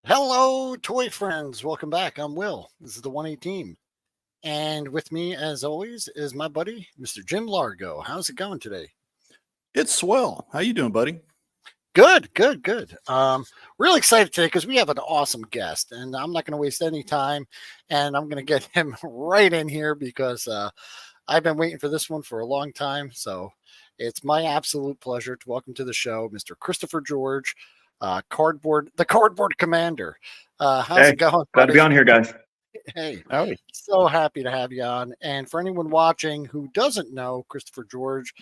Hello, toy friends. Welcome back. I'm Will. This is the 1A team. And with me, as always, is my buddy, Mr. Jim Largo. How's it going today? It's swell. How you doing, buddy? Good, good, good. Really excited today because we have an awesome guest, and I'm not going to waste any time, and I'm going to get him right in here because I've been waiting for this one for a long time. So it's my absolute pleasure to welcome to the show Mr. Christopher George, the Cardboard Commander. How's Hey, it going, glad to be buddy? on here, guys. Hey, Howdy. so happy to have you on. And for anyone watching who doesn't know Christopher George,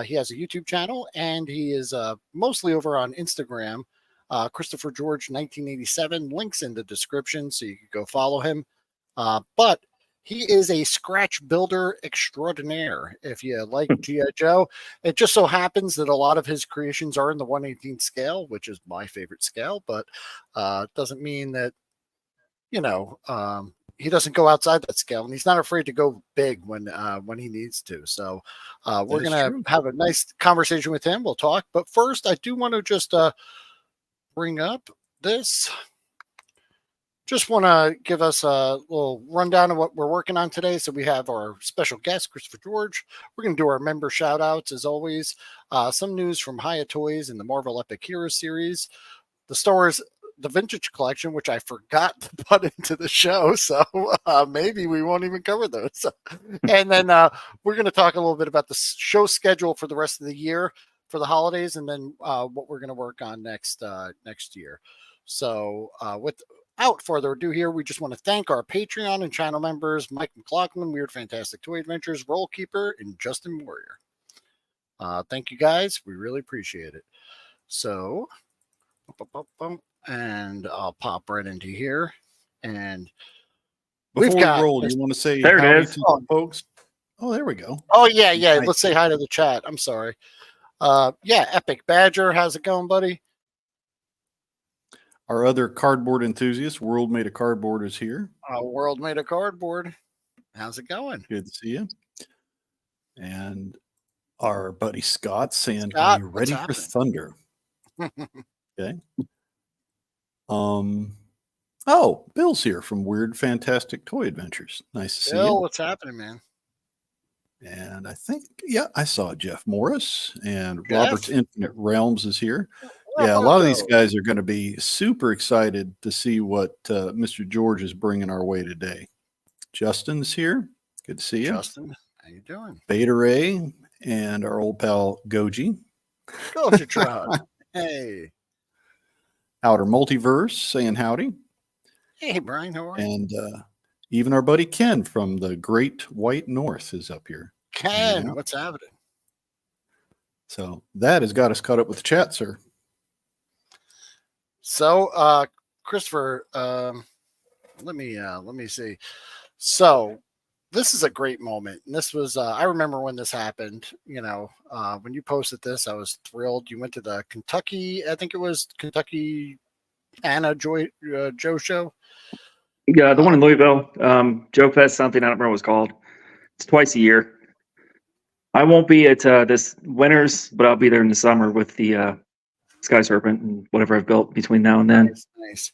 he has a YouTube channel and he is mostly over on Instagram. Christopher George 1987. Links in the description so you can go follow him. But he is a scratch builder extraordinaire. If you like G.I. Joe, it just so happens that a lot of his creations are in the 1/18 scale, which is my favorite scale, but doesn't mean that he doesn't go outside that scale, and he's not afraid to go big when he needs to. So we're gonna have a nice conversation with him. We'll talk, but first, I do want to just bring up this. Just want to give us a little rundown of what we're working on today. So we have our special guest, Christopher George. We're going to do our member shout outs as always. Some news from Hiya Toys and the Marvel Epic Heroes series. The vintage collection, which I forgot to put into the show. So maybe we won't even cover those. And then we're going to talk a little bit about the show schedule for the rest of the year for the holidays, and then what we're going to work on next year. So without further ado here, we just want to thank our Patreon and channel members, Mike McLaughlin, Weird Fantastic Toy Adventures, Roll Keeper, and Justin Warrior. Thank you guys. We really appreciate it. So, and I'll pop right into here. And Before we roll, do you want to say there it is, folks? Oh, there we go. Oh, yeah. Let's say hi to the chat. I'm sorry. Epic Badger. How's it going, buddy? Our other cardboard enthusiast, World Made of Cardboard, is here. World Made of Cardboard. How's it going? Good to see you. And our buddy Scott saying, Scott, "Are you ready for thunder?" Okay. Oh, Bill's here from Weird Fantastic Toy Adventures. Nice to see Bill, you. what's happening, man? And I think, I saw Jeff Morris and Jeff? Robert's Infinite Realms is here. Yeah, a lot of these guys are going to be super excited to see what Mr. George is bringing our way today. Justin's here. Good to see you. Justin, how you doing? Beta Ray and our old pal Goji. Gojatron. Hey. Outer Multiverse saying howdy. Hey, Brian, how are you? And even our buddy Ken from the Great White North is up here. Ken, what's happening? So that has got us caught up with the chat, sir. So, Christopher, let me see. So, this is a great moment, and this was I remember when this happened. When you posted this, I was thrilled. You went to the Kentucky, I think it was Kentucky Joe show. Yeah, the one in Louisville, Joe Fest, something I don't remember what it's called. It's twice a year. I won't be at this winter's, but I'll be there in the summer with the Sky Serpent and whatever I've built between now and then. Nice.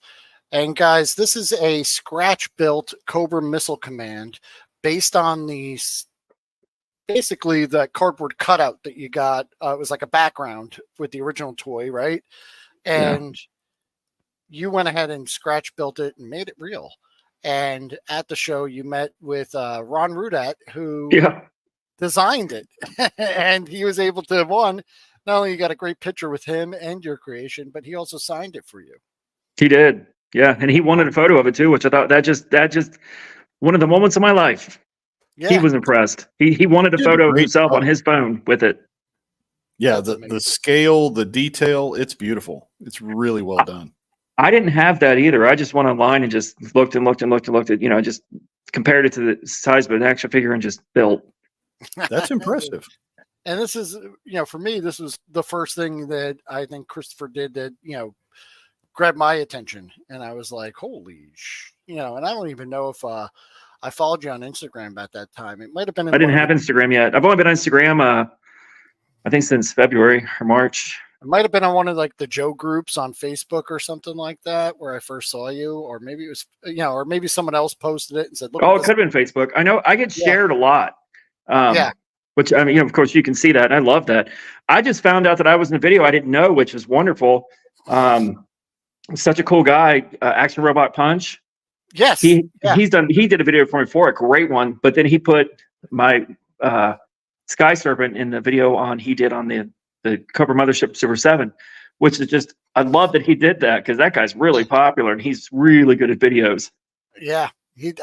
And guys, this is a scratch-built Cobra Missile Command based on basically the cardboard cutout that you got. It was like a background with the original toy, right? And you went ahead and scratch built it and made it real. And at the show, you met with Ron Rudat, who designed it. And he was able to, not only you got a great picture with him and your creation, but he also signed it for you. He did. Yeah. And he wanted a photo of it too, which I thought that just one of the moments of my life. Yeah. He was impressed. He wanted a photo of himself on his phone with it. Yeah. The scale, the detail, it's beautiful. It's really well done. I didn't have that either. I just went online and just looked at, just compared it to the size of an action figure and just built. That's impressive. And this is, for me, this was the first thing that I think Christopher did that, grabbed my attention. And I was like, holy and I don't even know if I followed you on Instagram at that time. It might have been. I didn't have Instagram yet. I've only been on Instagram, I think since February or March. It might have been on one of like the Joe groups on Facebook or something like that where I first saw you, or maybe it was, or maybe someone else posted it and said, "Look Oh, at it this." could have been Facebook. I know I get Yeah. shared a lot. Yeah. Which I mean, of course, you can see that, and I love that. I just found out that I was in the video I didn't know, which is wonderful. Such a cool guy, Action Robot Punch. Yes. He did a video for me for a great one, but then he put my Sky Serpent in the video he did on the Cobra Mothership Super 7, which is just, I love that he did that because that guy's really popular and he's really good at videos. Yeah,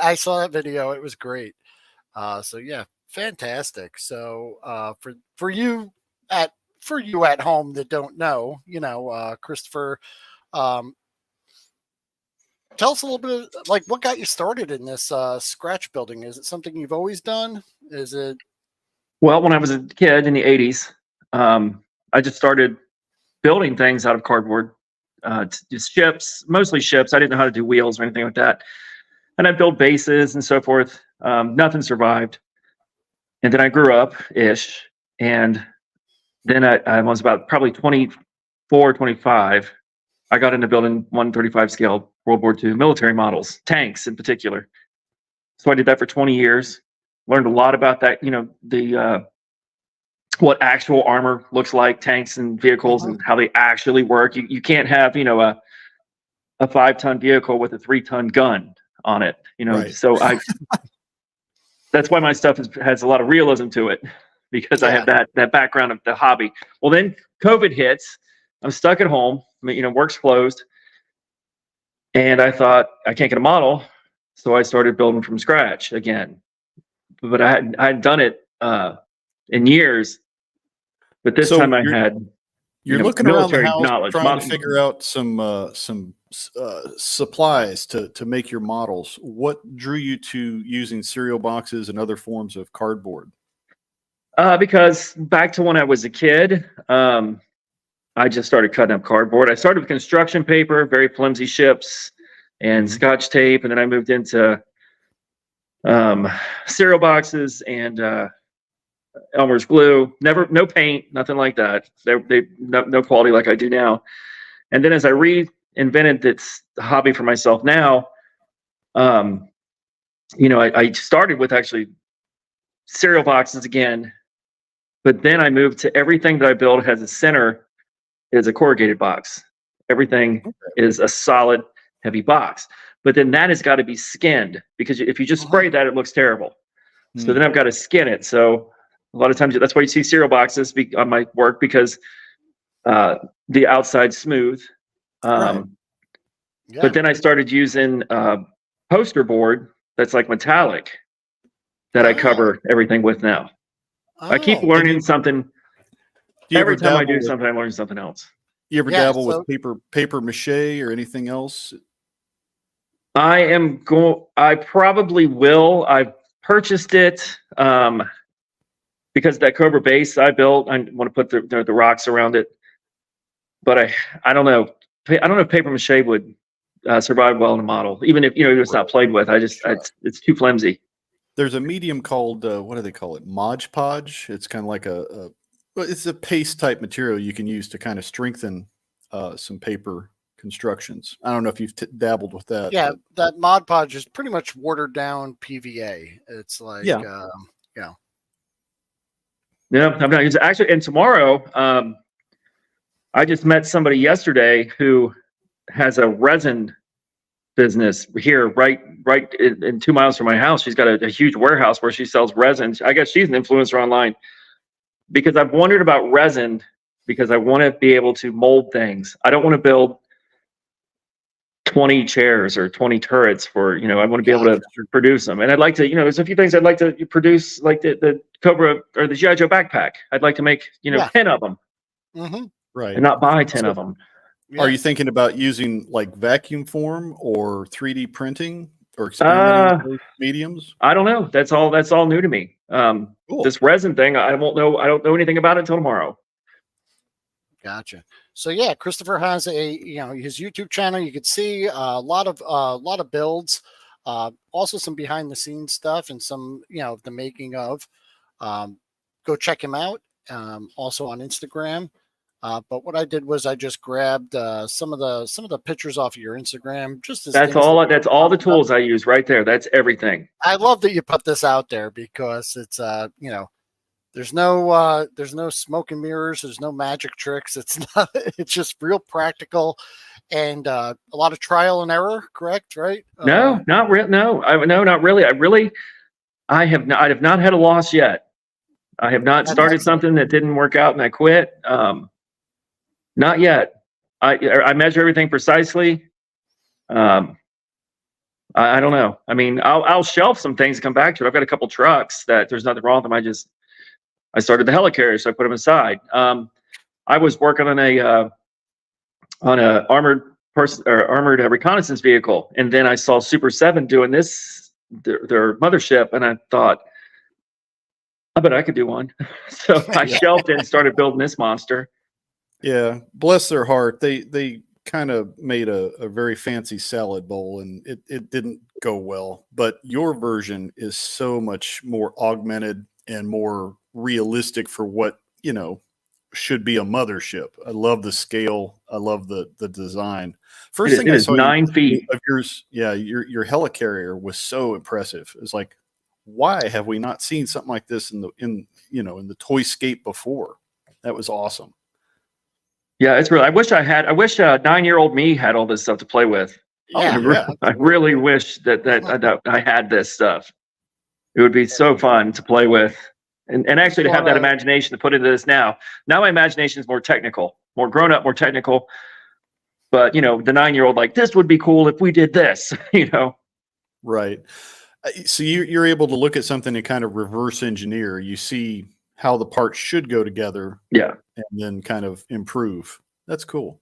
I saw that video. It was great. So yeah, fantastic. So for you at home that don't know, Christopher, tell us a little bit of, like, what got you started in this scratch building. Is it something you've always done? Is it? Well, when I was a kid in the 80s, I just started building things out of cardboard, just ships, mostly ships. I didn't know how to do wheels or anything like that. And I built bases and so forth. Nothing survived. And then I grew up-ish. And then I was about probably 24, 25. I got into building 135 scale World War II military models, tanks in particular. So I did that for 20 years. Learned a lot about that, what actual armor looks like, tanks and vehicles, and how they actually work. You can't have, a 5-ton vehicle with a 3-ton gun on it, Right. So that's why my stuff has a lot of realism to it, because I have that background of the hobby. Well, then COVID hits. I'm stuck at home. Work's closed, and I thought I can't get a model, so I started building from scratch again. But I hadn't done it in years. But this time I had you're looking around the military house knowledge, trying to figure out some supplies to make your models. What drew you to using cereal boxes and other forms of cardboard? Because back to when I was a kid, I just started cutting up cardboard. I started with construction paper, very flimsy ships, and Scotch tape, and then I moved into cereal boxes and Elmer's glue. No paint, nothing like that. No quality like I do now. And then as I reinvented this hobby for myself now, I started with actually cereal boxes again, but then I moved to everything that I build has a center is a corrugated box. Everything is a solid, heavy box. But then that has got to be skinned, because if you just spray that, it looks terrible. So then I've got to skin it. So a lot of times that's why you see cereal boxes on my work, because the outside's smooth. But then I started using poster board that's like metallic that I cover everything with now. I keep learning something. Every time I do something, I learn something else. You ever dabble with paper mache or anything else? I probably will. I've purchased it because that Cobra base I built, I want to put the rocks around it. But I don't know. I don't know if paper mache would survive well in a model, even if it's not played with. It's too flimsy. There's a medium called what do they call it? Mod Podge. It's kind of like it's a paste type material you can use to kind of strengthen some paper constructions. I don't know if you've dabbled with that. Yeah, that Mod Podge is pretty much watered down PVA. It's like Yeah, I'm not using actually. And tomorrow, I just met somebody yesterday who has a resin business here, right in 2 miles from my house. She's got a huge warehouse where she sells resin. I guess she's an influencer online, because I've wondered about resin, because I want to be able to mold things. I don't want to build 20 chairs or 20 turrets for, I want to be able to produce them. And I'd like to, there's a few things I'd like to produce, like the Cobra or the G.I. Joe backpack. I'd like to make, 10 of them. Right. And not buy 10 of them. Are you thinking about using like vacuum form or 3D printing or experimenting with those mediums? I don't know. That's all new to me. Cool. This resin thing, I don't know anything about it until tomorrow. Gotcha. So yeah, Christopher has his YouTube channel. You could see a lot of builds, also some behind the scenes stuff and some the making of. Go check him out. Also on Instagram. But what I did was I just grabbed some of the pictures off of your Instagram. Just as That's things all. that That's you all the talked about. tools I use right there. That's everything. I love that you put this out there because it's you know, there's no smoke and mirrors, there's no magic tricks. It's not. It's just real practical, and a lot of trial and error. Correct, right? No, not real. No, no, not really. I have not had a loss yet. I have not That's started excellent. something that didn't work out and I quit. Not yet. I measure everything precisely. I don't know. I mean, I'll shelf some things and come back to it. I've got a couple trucks that there's nothing wrong with them. I started the helicarrier, so I put them aside. I was working on a armored reconnaissance vehicle, and then I saw Super 7 doing their mothership, and I thought, I bet I could do one. So I shelved it and started building this monster. Yeah, bless their heart. They kind of made a very fancy salad bowl, and it didn't go well. But your version is so much more augmented and more realistic for what, you know, should be a mothership. I love the scale. I love the design. First thing I saw 9 feet of yours, yeah, your helicarrier was so impressive. It's like, why have we not seen something like this in the toyscape before? That was awesome. Yeah, it's really. I wish 9-year-old me had all this stuff to play with. Yeah, I really wish that I had this stuff. It would be so fun to play with, and actually to have that imagination to put into this now. Now my imagination is more technical, more grown up, more technical. But you know, the 9-year-old, like, this would be cool if we did this. You know, right? So you're able to look at something and kind of reverse engineer. You see how the parts should go together, yeah, and then kind of improve. That's cool.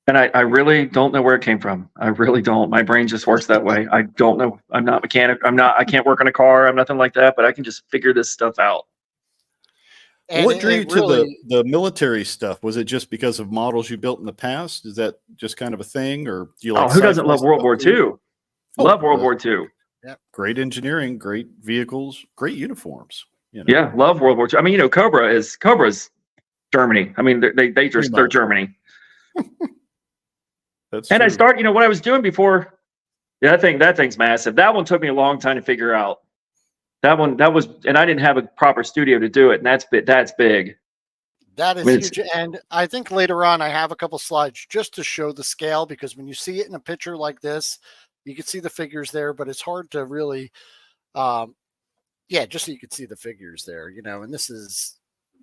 And I really don't know where it came from. I really don't. My brain just works that way. I don't know. I'm not mechanic. I can't work on a car. I'm nothing like that, but I can just figure this stuff out. And what drew you to the military stuff? Was it just because of models you built in the past? Is that just kind of a thing, or do you like? Who doesn't love World War II? Love World War II. Yeah. Great engineering, great vehicles, great uniforms. You know? Yeah, love World War II. I mean, you know, Cobra's Germany. I mean, they're Germany. That's and true. I start, you know, what I was doing before. Yeah, that thing's massive. That one took me a long time to figure out. That was, and I didn't have a proper studio to do it, and that's big. That is huge. And I think later on I have a couple slides just to show the scale, because when you see it in a picture like this, you can see the figures there, but it's hard to really, just so you can see the figures there, you know, and this is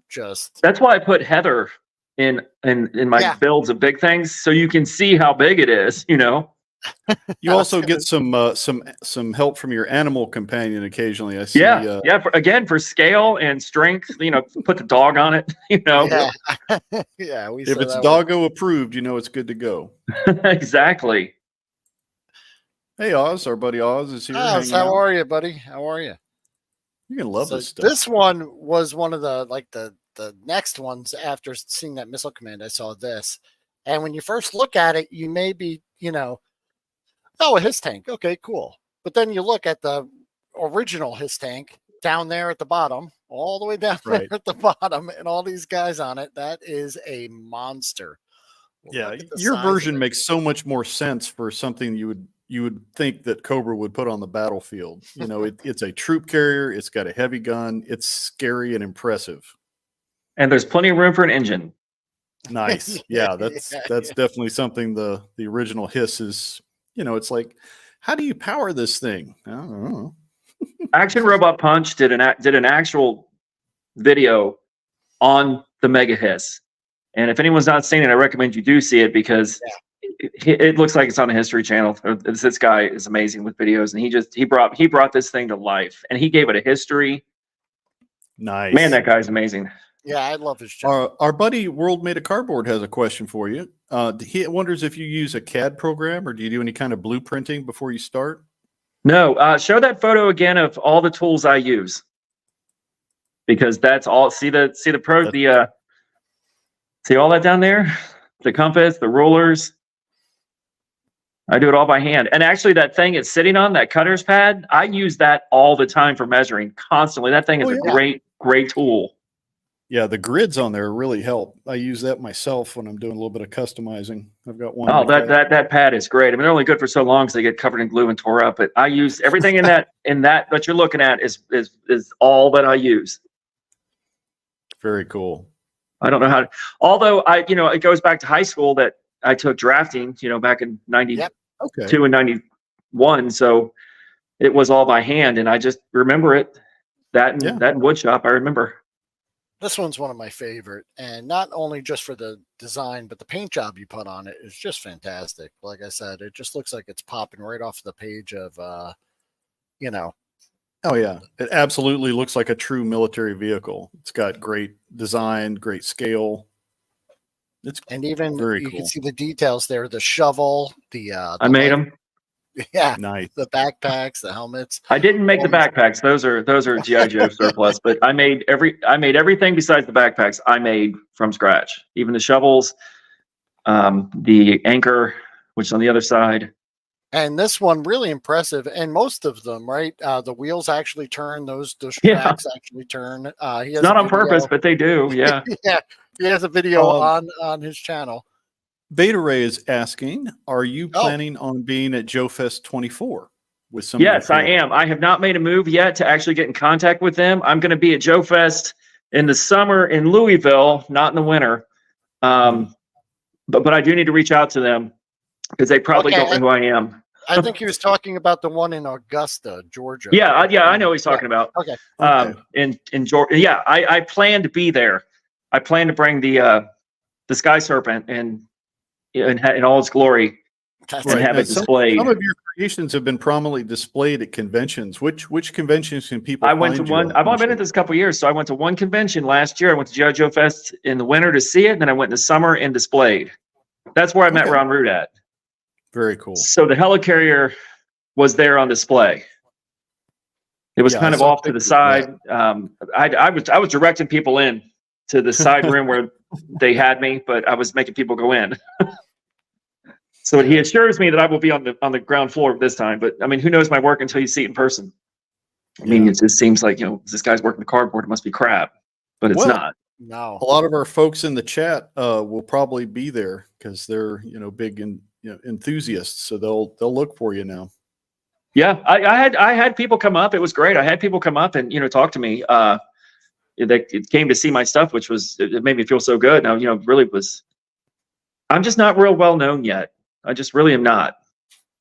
just. That's why I put Heather in my builds of big things, so you can see how big it is, you know. You also get some help from your animal companion occasionally. I see. For scale and strength, you know, put the dog on it, you know. Yeah. If it's doggo approved, you know it's good to go. Exactly. Hey Oz, our buddy Oz is here. Oz, how are you, buddy? How are you? You're gonna love this stuff. This one was one of the next ones after seeing that missile command. I saw this, and when you first look at it, you may be, you know, oh, a HISS tank. Okay, cool. But then you look at the original HISS tank down there at the bottom, all the way down there at the bottom, and all these guys on it. That is a monster. Yeah, your version makes so much more sense for something you would think that Cobra would put on the battlefield. You know, it's a troop carrier. It's got a heavy gun. It's scary and impressive. And there's plenty of room for an engine. Nice. Yeah, that's definitely something the original HISS is. You know, it's like, how do you power this thing? I don't know. Action Robot Punch did an actual video on the Mega HISS, and if anyone's not seen it, I recommend you do see it, because it looks like it's on the History Channel. This guy is amazing with videos, and he brought this thing to life, and he gave it a history. Nice, man. That guy's amazing. Yeah, I love his channel. Our buddy World Made a Cardboard has a question for you. He wonders if you use a CAD program, or do you do any kind of blueprinting before you start? No, show that photo again of all the tools I use, because that's all. See all that down there, the compass, the rulers. I do it all by hand. And actually, that thing it's sitting on, that cutter's pad, I use that all the time for measuring constantly. That thing is a great tool. Yeah, the grids on there really help. I use that myself when I'm doing a little bit of customizing. I've got one. Oh, like that pad is great. I mean, they're only good for so long because they get covered in glue and tore up. But I use everything in that you're looking at is all that I use. Very cool. I don't know how to, although it goes back to high school that I took drafting, back in 92 and 91. So it was all by hand. And I just remember it, that wood shop. I remember. This one's one of my favorite, and not only just for the design, but the paint job you put on it is just fantastic. Like I said, it just looks like it's popping right off the page of, Oh yeah, it absolutely looks like a true military vehicle. It's got great design, great scale. And even very you cool. can see the details there, the shovel, I made them. Yeah, nice. The backpacks, the helmets. I didn't make the backpacks; those are GI Joe surplus. But I made everything besides the backpacks. I made from scratch, even the shovels, the anchor, which is on the other side. And this one really impressive, and most of them, right? The wheels actually turn; those tracks actually turn. He has not on purpose, but they do. Yeah, yeah. He has a video on his channel. Beta Ray is asking, are you planning on being at Joe Fest 24 with some? Yes, I am. I have not made a move yet to actually get in contact with them. I'm going to be at Joe Fest in the summer in Louisville, not in the winter. But I do need to reach out to them because they probably don't know who I am. I think he was talking about the one in Augusta, Georgia. Yeah, I know what he's talking about. Okay. In Georgia. Yeah, I plan to be there. I plan to bring the Sky Serpent and in all its glory, and have it displayed. Some of your creations have been prominently displayed at conventions. Which conventions can people? I went to one. I've only been at this a couple of years, so I went to one convention last year. I went to GI Joe Fest in the winter to see it, and then I went in the summer and displayed. That's where I met Ron Root at. Very cool. So the helicarrier was there on display. It was kind of off to the side. I was directing people in to the side room where they had me, but I was making people go in. So he assures me that I will be on the ground floor this time. But I mean, who knows my work until you see it in person? I mean, it just seems like, this guy's working the cardboard. It must be crap, but it's not. No. A lot of our folks in the chat will probably be there because they're big enthusiasts. So they'll look for you now. Yeah, I had people come up. It was great. I had people come up and talk to me. It came to see my stuff, which it made me feel so good. Now, really I'm just not real well known yet. I just really am not.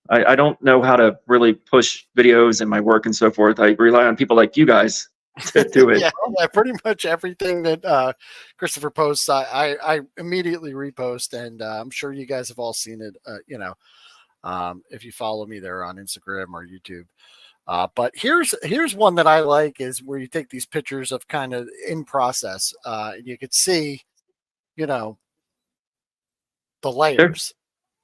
I don't know how to really push videos and my work and so forth. I rely on people like you guys to do it. Yeah, pretty much everything that Christopher posts, I immediately repost, and I'm sure you guys have all seen it. If you follow me there on Instagram or YouTube. But here's one that I like, is where you take these pictures of kind of in process. And you could see, the layers.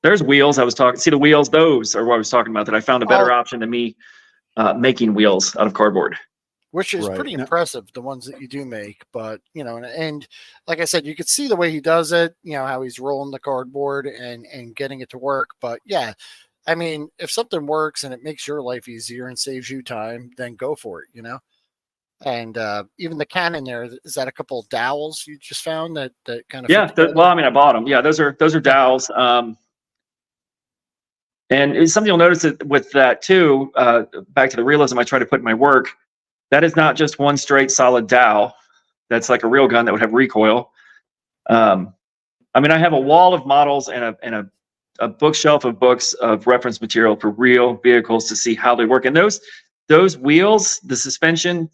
There's wheels. See the wheels. Those are what I was talking about, that I found a better option than me making wheels out of cardboard. Which is pretty impressive, the ones that you do make. But, and like I said, you could see the way he does it, how he's rolling the cardboard and getting it to work. But yeah, I mean, if something works and it makes your life easier and saves you time, then go for it, And even the cannon there, is that a couple of dowels you just found that kind of? Yeah, well, I mean, I bought them. Yeah, those are dowels. And it's something you'll notice with that too. Back to the realism I try to put in my work. That is not just one straight solid dowel. That's like a real gun that would have recoil. I mean, I have a wall of models and a bookshelf of books of reference material for real vehicles to see how they work. And those wheels, the suspension,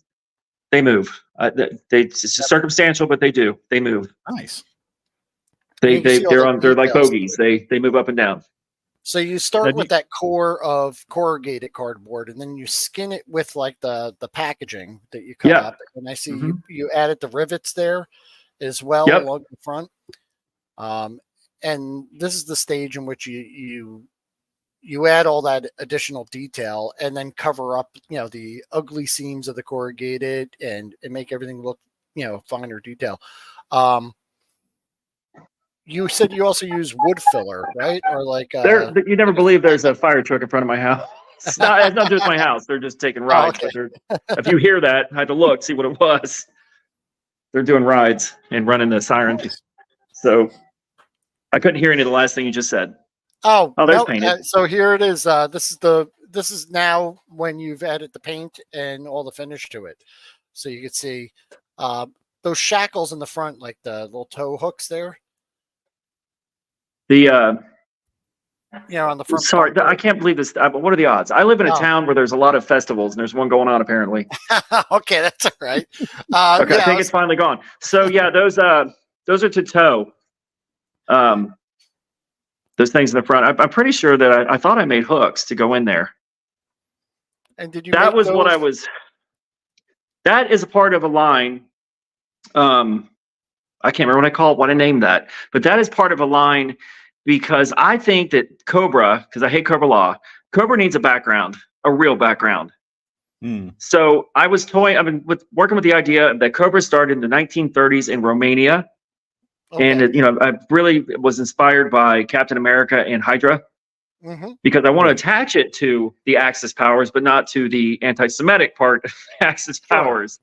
they move. It's just circumstantial, but they do. They move. Nice. They're like bogies. They move up and down. So you start with that core of corrugated cardboard, and then you skin it with like the packaging that you cut up. And I see you added the rivets there as well along the front. And this is the stage in which you add all that additional detail and then cover up, the ugly seams of the corrugated and make everything look, finer detail. You said you also use wood filler, right? Or like you never believe there's a fire truck in front of my house. It's not just my house. They're just taking rides. Okay. But if you hear that, I had to look, see what it was. They're doing rides and running the siren. Nice. So I couldn't hear any of the last thing you just said. Oh, there's no, painted. so here it is. This is now when you've added the paint and all the finish to it. So you can see those shackles in the front, like the little toe hooks there. The On the front. sorry, I can't believe this. What are the odds? I live in a Oh. town where there's a lot of festivals, and there's one going on apparently. Okay, that's all right. Okay, I think it's finally gone. So yeah, those are to tow. Those things in the front. I'm pretty sure that I thought I made hooks to go in there. And did you? That was what those? I was. That is a part of a line. I can't remember what I named that, but that is part of a line because I think that Cobra, because I hate Cobra Law, Cobra needs a background, a real background. So I've been working with the idea that Cobra started in the 1930s in Romania. Okay. And I really was inspired by Captain America and Hydra because I want to attach it to the Axis powers, but not to the anti-Semitic part of Axis powers.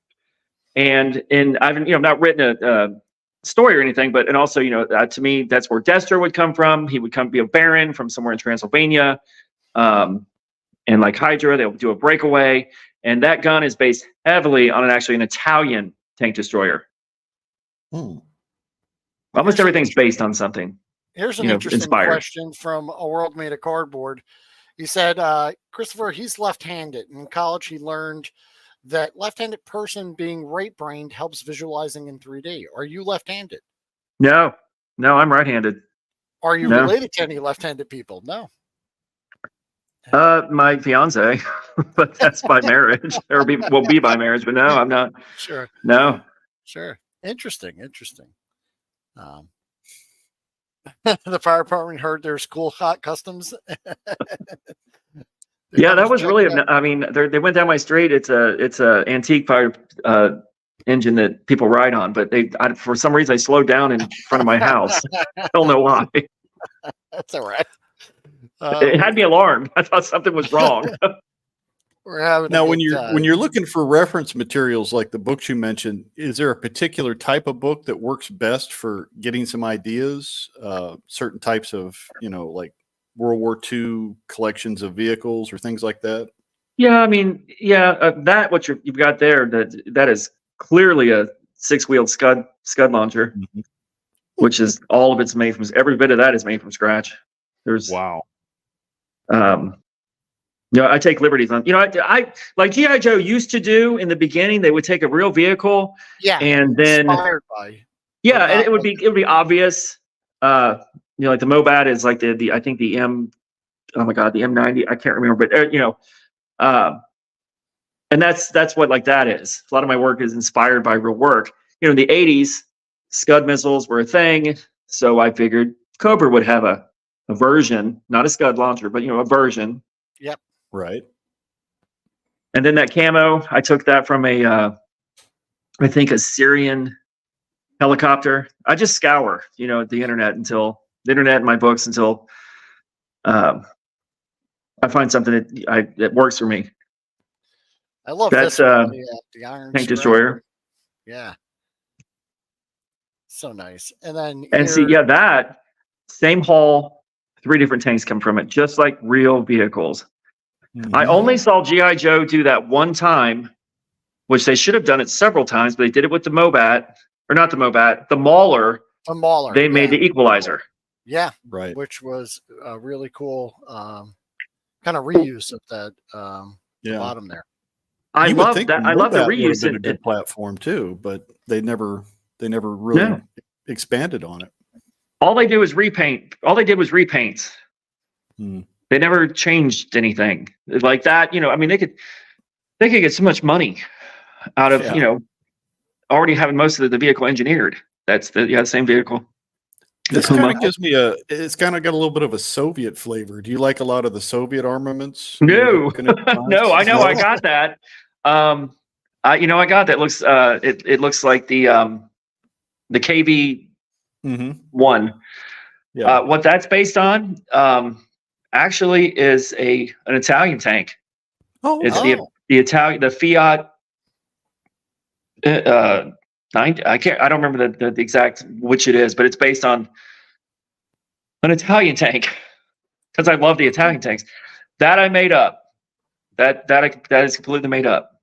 And I've not written a story or anything, but also to me that's where Destro would come from. He would be a baron from somewhere in Transylvania, and like Hydra, they'll do a breakaway, and that gun is based heavily on an Italian tank destroyer. Almost everything's based on something. Here's an interesting question from A World Made of Cardboard. He said, Christopher, he's left-handed. In college, he learned that left-handed person being right-brained helps visualizing in 3D. Are you left-handed? No, I'm right-handed. Are you related to any left-handed people? No. My fiance, but that's by marriage, or will be by marriage. But no, I'm not. Sure. No. Sure. Interesting. The fire department heard there's cool hot customs. Yeah, that was really. I mean, they went down my street. It's a antique fire engine that people ride on, but for some reason they slowed down in front of my house. I don't know why. That's all right. It had me alarmed. I thought something was wrong. We're having now when you're looking for reference materials like the books you mentioned, is there a particular type of book that works best for getting some ideas? Certain types of like World War II collections of vehicles or things like that? Yeah, I mean, that what you've got there, that is clearly a 6-wheeled Scud launcher, which is all of it's made from, every bit of that is made from scratch. Wow. I take liberties on, I like G.I. Joe used to do in the beginning. They would take a real vehicle, and then inspired by, and it would be obvious. Like the Mobat is like the I think the the M90. I can't remember, but and that's what like that is. A lot of my work is inspired by real work. In the 80s, Scud missiles were a thing, so I figured Cobra would have a version, not a Scud launcher, but a version. Yep. Right. And then that camo, I took that from I think a Syrian helicopter. I just scour, the internet and my books until I find something that works for me. I love that's the Iron tank destroyer. Yeah. So nice. And then that same hull, 3 different tanks come from it, just like real vehicles. I only saw G.I. Joe do that one time, which they should have done it several times, but they did it with the Mobat, or not the Mobat, the Mauler. The Mauler. They made the Equalizer. Yeah. Right. Which was a really cool kind of reuse of that bottom there. I love that. I love the reuse. Been a good platform too, but they never really expanded on it. All they do is repaint. All they did was repaints. They never changed anything like that. I mean, they could get so much money out of already having most of the vehicle engineered. That's the same vehicle. This kind of gives me it's kind of got a little bit of a Soviet flavor. Do you like a lot of the Soviet armaments? No, no, I know. I got that. I got that. It looks like the KV one. Yeah. What that's based on, actually is an Italian tank. It's the Fiat I can't. I don't remember the exact which it is, but it's based on an Italian tank because I love the Italian tanks. That I made up. That is completely made up.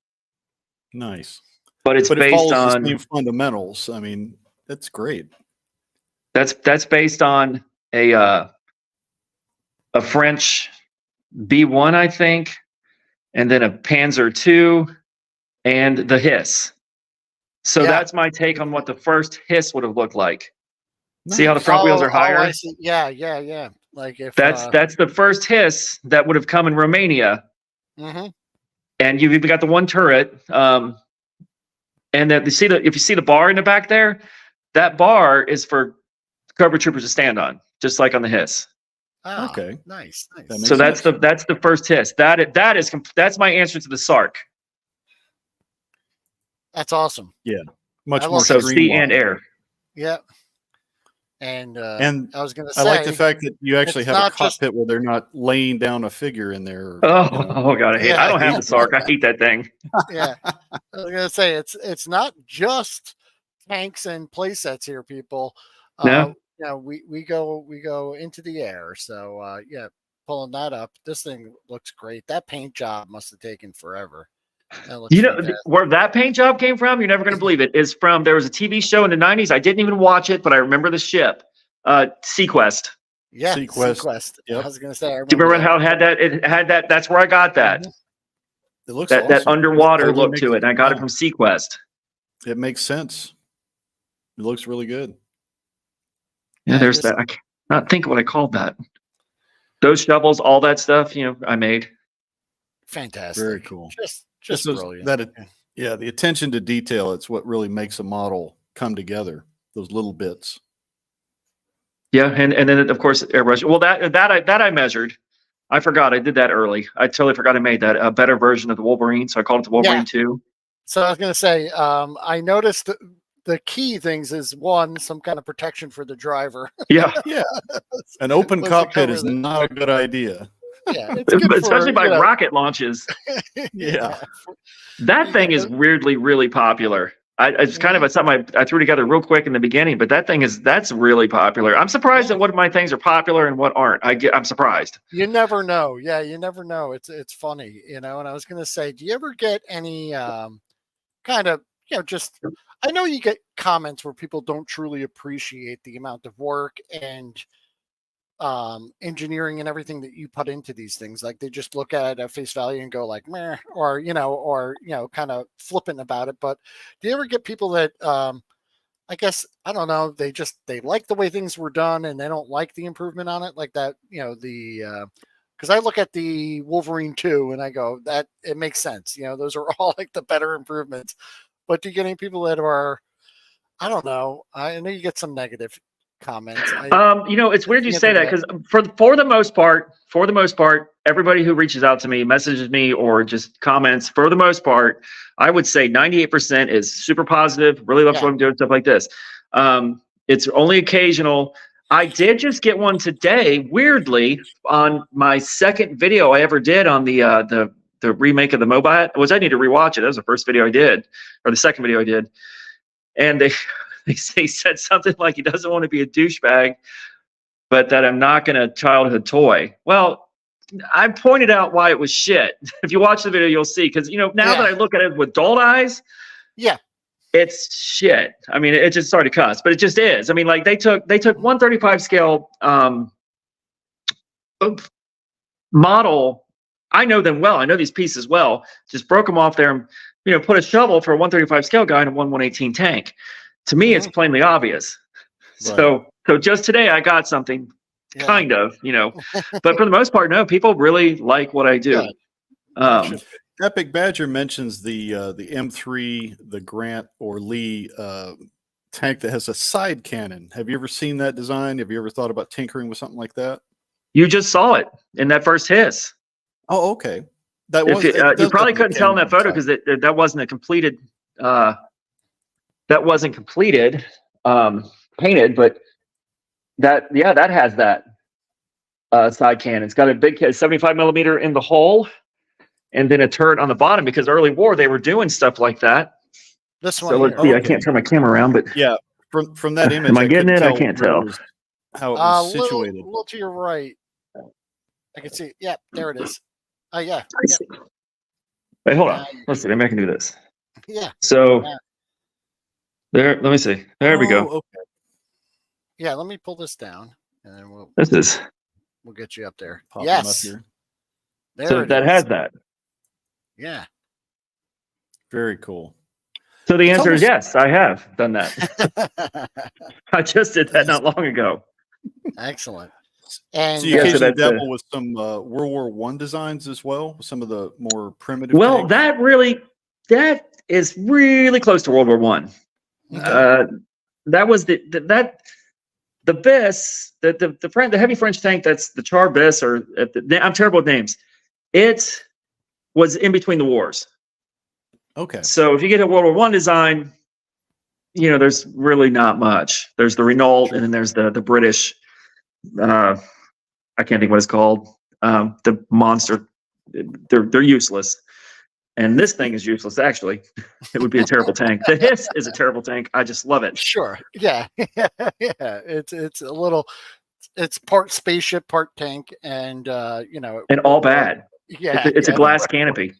Nice. But it's But it based follows on the same fundamentals. I mean, that's great. that's based on a French B1, I think, and then a Panzer II and the Hiss. So Yeah. that's my take on what the first Hiss would have looked like. See how the Nice. front wheels are higher? I see. Yeah. Like if That's the first Hiss that would have come in Romania. mhm. And you've got the one turret. And then if you see the bar in the back there, that bar is for Cobra troopers to stand on, just like on the Hiss. Ah, Okay. nice. That makes So that's sense. the first Hiss. That's my answer to the Sark. That's awesome. Much I more love So sea streamlined. and air. Yeah. And And I was gonna I say, like the fact that you actually it's have a not just- cockpit where they're not laying down a figure in there. Oh god, I hate. Yeah. I don't have the Sark. I hate that thing. yeah, I was gonna say it's not just tanks and play sets here, people. No. We go into the air. So yeah, pulling that up. This thing looks great. That paint job must have taken forever. That looks fantastic. Where that paint job came from, you're never going to believe it, is from, there was a TV show in the 90s. I didn't even watch it, but I remember the ship, Sequest. Yeah, Sequest. Sequest. Yep. I was gonna say, I Do you remember that. how it had that? That's where I got that. Mhm. It looks That awesome. underwater Totally look to makes- it. And I got it yeah, from Sequest. It makes sense. It looks really good. Yeah, Yeah, there's this- that. I cannot think of what I called that. Those shovels, all that stuff, I made. Fantastic. Very cool. Just This was- brilliant. Yeah, the attention to detail, it's what really makes a model come together. Those little bits. Yeah, and then of course airbrush. Well, that I measured. I forgot I did that early. I totally forgot I made that a better version of the Wolverine, so I called it the Wolverine 2. So I was going to say, I noticed the key things is one, some kind of protection for the driver. Yeah, Yeah. An open Let's cockpit cover is that. not a good idea. Yeah, it's good especially for, by rocket launches. Yeah. That thing is weirdly really popular. It's kind of something I threw together real quick in the beginning, but that's really popular. I'm surprised at what of my things are popular and what aren't. I'm surprised. You never know. Yeah, you never know. It's funny, And I was going to say, do you ever get any kind of just? I know you get comments where people don't truly appreciate the amount of work and engineering and everything that you put into these things. Like they just look at it at face value and go like, meh, or kind of flippant about it. But do you ever get people that I guess, I don't know, they like the way things were done and they don't like the improvement on it, like that, because I look at the Wolverine 2 and I go, that it makes sense. Those are all like the better improvements. But do you get any people that are, I don't know, I know you get some negative comments. It's weird you say that because for the most part, everybody who reaches out to me, messages me, or just comments, for the most part, I would say 98% is super positive, really loves what I'm doing, stuff like this. It's only occasional. I did just get one today, weirdly, on my second video I ever did on the remake of the Mobile, which I need to rewatch it. That was the first video I did, or the second video I did. And he said something like he doesn't want to be a douchebag, but that I'm not going to childhood toy. Well, I pointed out why it was shit. If you watch the video, you'll see. Because, now that I look at it with dull eyes, it's shit. I mean, it just started to cuss, but it just is. I mean, like they took 135 scale model. I know them well. I know these pieces well. Just broke them off there and, put a shovel for a 135 scale guy in a 118 tank. To me, it's plainly obvious. Right. So just today I got something kind of, but for the most part, no, people really like what I do. Epic Badger mentions the M3, the Grant or Lee tank that has a side cannon. Have you ever seen that design? Have you ever thought about tinkering with something like that? You just saw it in that first hiss. Oh, okay. You probably couldn't tell in that photo because that wasn't a completed. That wasn't completed, painted, but that has that side cannon. It's got a big 75 millimeter in the hull, and then a turret on the bottom. Because early war they were doing stuff like that. This one So let's here. see. I Okay. can't turn my camera around, but Yeah, from that image, I getting couldn't it? I tell can't where tell. it was, how it was situated. Little to your right. I can see. Yeah, there it is. Oh yeah. I Yep. see. Wait, hold on. Now you Let's see. Maybe I can do this. Yeah. So Yeah. there. Let me see. There we go. Okay. Yeah. Let me pull this down, and then we'll This is get you up there. Pop them up Yes. here. There so it that is. has that. Yeah. Very cool. So the It's answer is almost- yes. I have done that. I just did that not long ago. Excellent. And So you Yeah, so occasionally that's a- dabble with some World War I designs as well, some of the more primitive. Well, tanks? that is really close to World War One. That was the BIS, the heavy French tank. That's the Char BIS, or I'm terrible with names. It was in between the wars. Okay. So if you get a World War One design, there's really not much. There's the Renault, and then there's the British. I can't think what it's called. The monster. They're useless. And this thing is useless, actually. It would be a terrible tank. The Hiss is a terrible tank. I just love it. Sure. Yeah. Yeah. It's a little. It's part spaceship, part tank, and And all bad. Yeah. It's a glass canopy.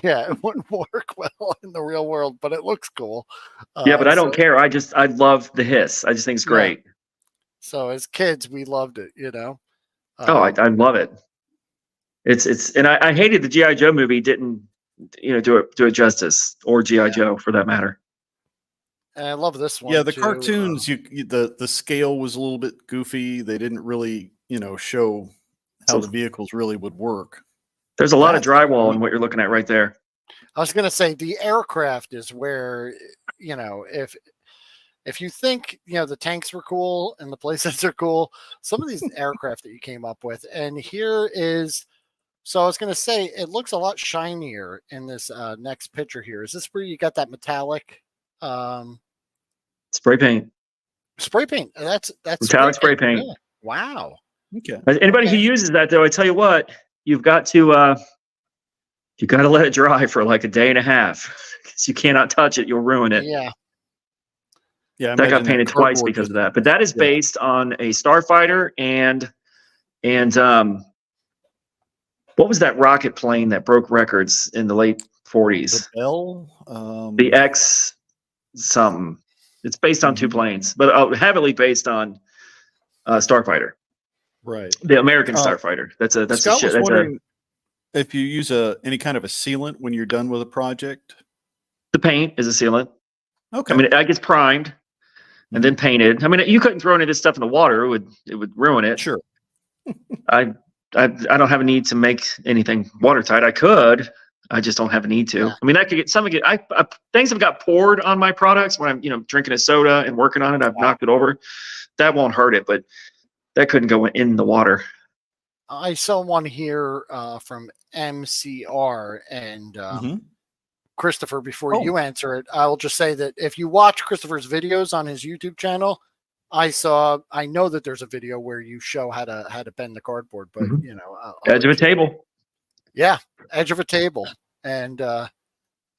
Yeah, it wouldn't work well in the real world, but it looks cool. Yeah, but I don't So- care. I love the Hiss. I just think it's Yeah. great. So as kids, we loved it. Oh, I love it. It's and I hated the G.I. Joe movie didn't do it justice, or G.I. Joe for that matter. And I love this one. Yeah, the too. cartoons, the scale was a little bit goofy. They didn't really, show how the vehicles really would work. There's a lot of That's drywall in what you're looking at right there. I was going to say the aircraft is where if you think the tanks were cool and the playsets are cool, some of these aircraft that you came up with, and here is. So I was going to say it looks a lot shinier in this next picture here. Is this where you got that metallic Spray paint. spray paint? That's Metallic spray paint. Yeah. Wow. Okay. Anybody who uses that, though, I tell you what, you've got to let it dry for like a day and a half, because you cannot touch it. You'll ruin it. Yeah. Yeah, I That got imagine painted twice cardboard because just- of that. But that is based on a starfighter and what was that rocket plane that broke records in the late 40s? the Bell. The X something. It's based on two planes, but heavily based on starfighter, right. the American Oh. starfighter. That's a Scott shit. was That's wondering if you use any kind of a sealant when you're done with a project. the paint is a sealant. Okay. I mean, it gets primed and then painted. I mean, you couldn't throw any of this stuff in the water; it would ruin it. Sure. I don't have a need to make anything watertight. I could. I just don't have a need to. Yeah. I mean, I could get some. Things have got poured on my products when I'm drinking a soda and working on it. I've knocked it over. That won't hurt it, but that couldn't go in the water. I saw one here from MCR and Mhm. Christopher. Before Oh. you answer it, I'll just say that if you watch Christopher's videos on his YouTube channel, I know that there's a video where you show how to bend the cardboard, but I'll Edge of a let you- table. Yeah, edge of a table, and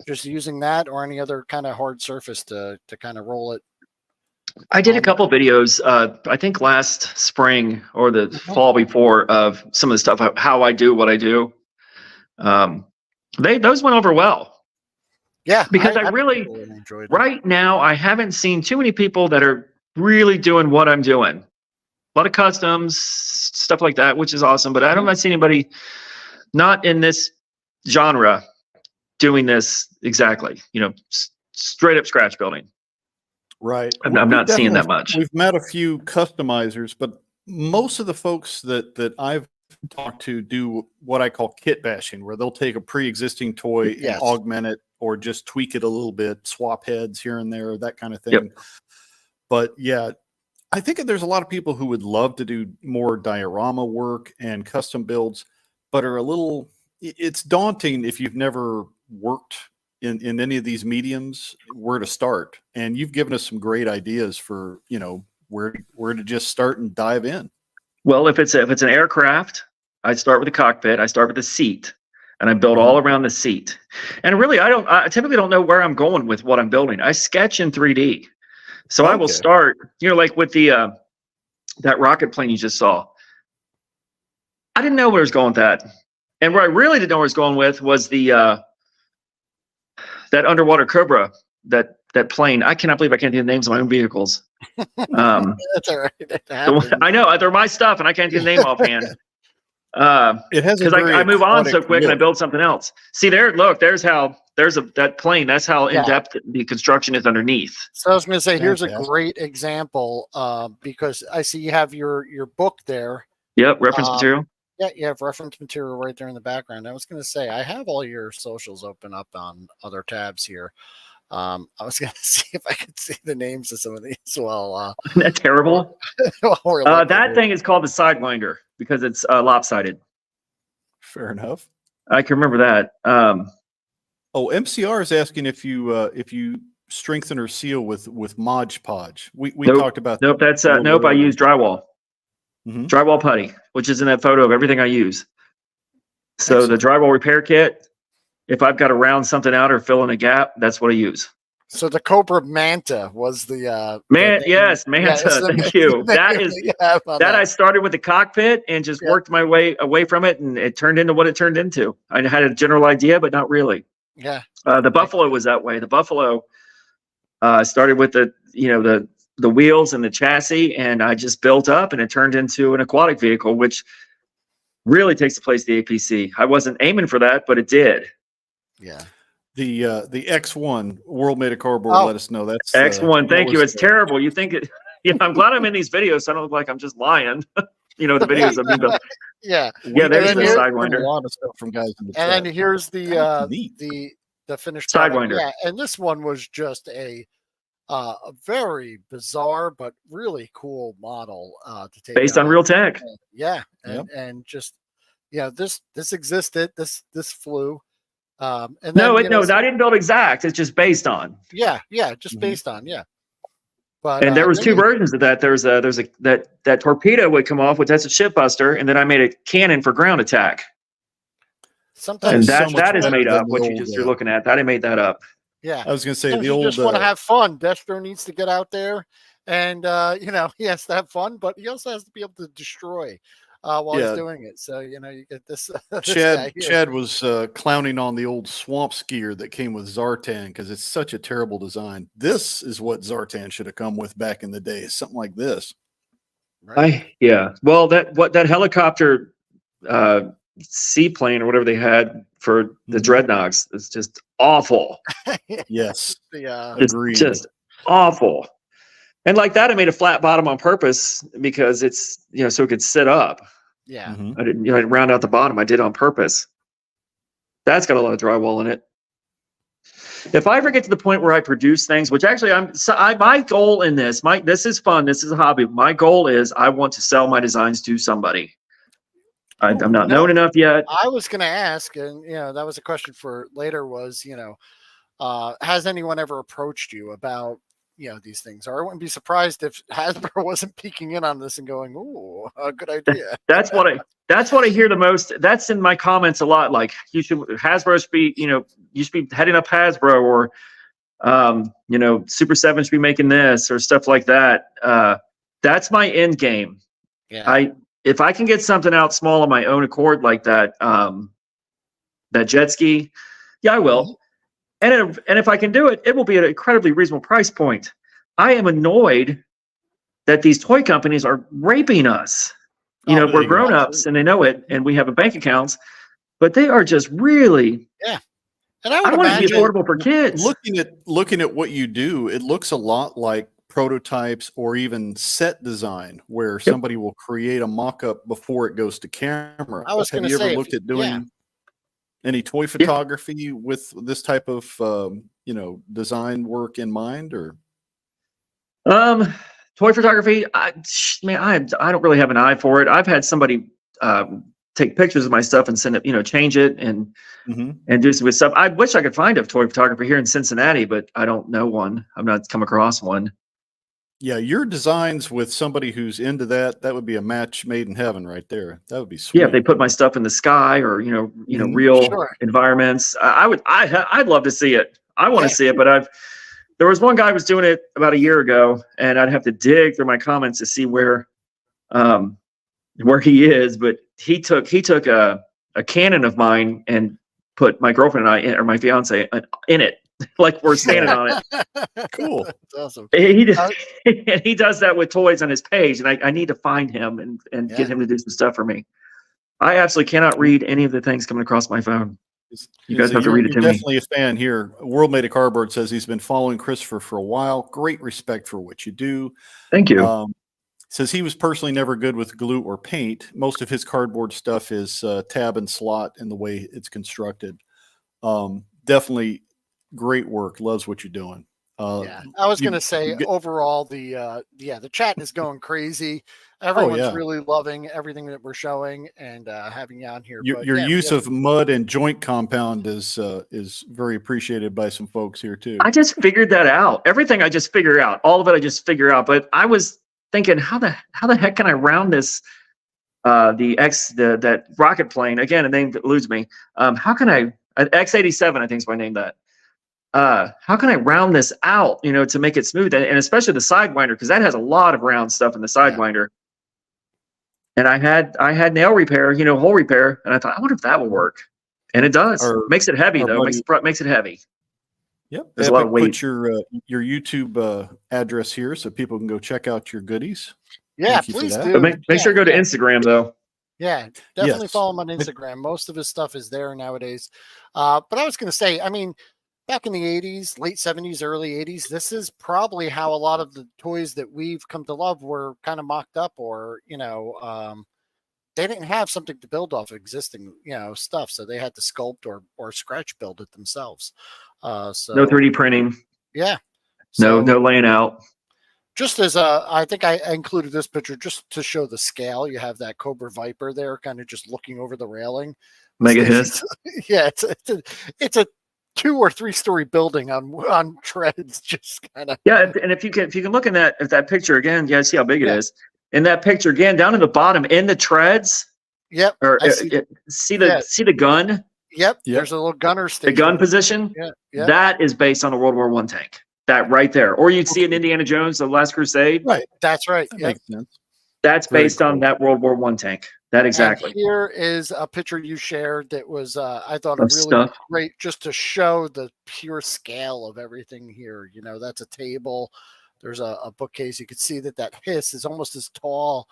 just using that or any other kind of hard surface to kind of roll it. I did a couple videos, I think last spring or the fall before, of some of the stuff, how I do what I do. Those went over well. Yeah, Because I really enjoyed it. right now, I haven't seen too many people that are really doing what I'm doing. A lot of customs, stuff like that, which is awesome. But I don't see anybody not in this genre doing this exactly, straight up scratch building. Right. I'm We've not seeing that definitely- much. We've met a few customizers, but most of the folks that I've talked to do what I call kit bashing, where they'll take a pre-existing toy Yes. and augment it or just tweak it a little bit, swap heads here and there, that kind of thing. Yep. But yeah, I think there's a lot of people who would love to do more diorama work and custom builds, but are it's daunting if you've never worked in any of these mediums, where to start. And you've given us some great ideas for, where to just start and dive in. Well, if it's an aircraft, I start with the cockpit. I start with the seat. and I build all around the seat. And really, I typically don't know where I'm going with what I'm building. I sketch in 3D. So I will Okay. start, like with the that rocket plane you just saw. I didn't know where I was going with that. And where I really didn't know where I was going with was the that underwater Cobra, that plane. I cannot believe I can't do the names of my own vehicles. That's all right. I know they're my stuff, and I can't do the name offhand. It has Because I move on so quick and I build something else. See there, look, that plane. That's how in depth the construction is underneath. So I was going to say, here's a great example because I see you have your book there. Yep, reference material. Yeah, you have reference material right there in the background. I was going to say, I have all your socials open up on other tabs here. I was going to see if I could see the names of some of these. Well, isn't that terrible? That thing is called the Sidewinder because it's lopsided. Fair enough. I can remember that. MCR is asking if you strengthen or seal with Mod Podge. We nope, talked about nope. That's nope. I use drywall. Drywall putty, which is in that photo of everything I use. So the drywall repair kit, if I've got to round something out or fill in a gap, that's what I use. So the Cobra Manta was the yes, Manta. Thank you. That is that I started with the cockpit and just worked my way away from it, and it turned into what it turned into. I had a general idea, but not really. Yeah. The Buffalo was that way. The Buffalo started with the wheels and the chassis, and I just built up, and it turned into an aquatic vehicle, which really takes the place of the APC. I wasn't aiming for that, but it did. Yeah. The X1 World Made of Cardboard. Let us know. That's X1. Thank you. It's terrible. You think it? Yeah, I'm glad I'm in these videos, so I don't look like I'm just lying. The videos of me built. Yeah. There's the Sidewinder. A lot of stuff from guys in the chat. And then here's the finished product. Sidewinder. Yeah, and this one was just a very bizarre but really cool model to take based on real tech. And just this existed. This flew. And then, no, I didn't build exact. It's just based on. Just based on. But and there was two versions of that. There's that torpedo would come off, which that's a ship buster, and then I made a cannon for ground attack. Sometimes and that is made up. What you're looking at, I made that up. Yeah, I was going to say you just want to have fun. Destro needs to get out there, and he has to have fun, but he also has to be able to destroy while he's doing it. So you get this. Chad was clowning on the old swamp skier that came with Zartan because it's such a terrible design. This is what Zartan should have come with back in the day. Something like this. Right. Well, that helicopter seaplane or whatever they had for the dreadnoughts is just awful. Yes. It's just awful. And like that, I made a flat bottom on purpose because it's, so it could sit up. Yeah. I didn't, I didn't round out the bottom. I did on purpose. That's got a lot of drywall in it. If I ever get to the point where I produce things, which actually my goal in this, this is fun. This is a hobby. My goal is I want to sell my designs to somebody. I'm not known enough yet. I was going to ask, and that was a question for later was, has anyone ever approached you about, these things? Or I wouldn't be surprised if Hasbro wasn't peeking in on this and going, "Ooh, a good idea." That's what I hear the most. That's in my comments a lot. Like Hasbro should be, you should be heading up Hasbro, or Super 7 should be making this or stuff like that. That's my end game. Yeah. If I can get something out small on my own accord like that, that jet ski, I will. And if I can do it, it will be at an incredibly reasonable price point. I am annoyed that these toy companies are raping us. We're grown-ups and they know it, and we have bank accounts, but they are just really. Yeah. And I want it to be affordable for kids. Looking at what you do, it looks a lot like prototypes or even set design where somebody will create a mock-up before it goes to camera. Have you ever looked at doing any toy photography with this type of design work in mind? Or toy photography, I don't really have an eye for it. I've had somebody take pictures of my stuff and send it, change it and do some stuff. I wish I could find a toy photographer here in Cincinnati, but I don't know one. I've not come across one. Yeah, your designs with somebody who's into that, that would be a match made in heaven right there. That would be sweet. Yeah, if they put my stuff in the sky or Mhm. real Sure. environments, I'd love to see it. I want to see it, but there was one guy who was doing it about a year ago, and I'd have to dig through my comments to see where he is. But he took a Canon of mine and put my girlfriend and I, or my fiance, in it, like we're standing on it. Cool. That's awesome. He does that with toys on his page, and I need to find him and Yeah. get him to do some stuff for me. I absolutely cannot read any of the things coming across my phone. You guys have to read it to me. You're definitely a fan here. World Made of Cardboard says he's been following Christopher for a while. Great respect for what you do. Thank you. Says he was personally never good with glue or paint. Most of his cardboard stuff is tab and slot in the way it's constructed. Definitely great work. Loves what you're doing. Yeah, I was going to say overall, the chat is going crazy. Everyone's really loving everything that we're showing and having you on here. Your use of mud and joint compound is very appreciated by some folks here too. I just figured that out. Everything I just figure out. All of it I just figure out. But I was thinking, how the heck can I round this? That rocket plane, again, a name that eludes me. How can I X-87? I think is what I named that. How can I round this out, to make it smooth, and especially the Sidewinder, because that has a lot of round stuff in the Sidewinder. And I had nail repair, hole repair, and I thought, I wonder if that will work, and it does. Makes it heavy though. Makes it heavy. Yep, there's a lot of weight. Put your YouTube address here so people can go check out your goodies. Yeah, please do. But make sure to go to Instagram though. Yeah, definitely follow him on Instagram. Most of his stuff is there nowadays. But I was going to say, I mean, back in the 80s, late 70s, early 80s, this is probably how a lot of the toys that we've come to love were kind of mocked up, or, they didn't have something to build off existing, stuff. So they had to sculpt or scratch build it themselves. So no 3D printing. Yeah. No laying out. Just as I think I included this picture just to show the scale. You have that Cobra Viper there, kind of just looking over the railing. Mega hiss. Yeah, it's a 2 or 3 story building on treads, just kind of. Yeah, and if you can look in that picture again, see how big it is. In that picture again, down in the bottom, in the treads. Yep. Or see the gun. Yep. There's a little gunner station. The gun position. Yeah. That is based on a World War I tank. That right there. Or you'd see in Indiana Jones, The Last Crusade. Right. That's right. That makes sense. That's based on that World War I tank. That exactly. And here is a picture you shared that was, I thought, really great, just to show the pure scale of everything here. That's a table. There's a bookcase. You could see that hiss is almost as tall,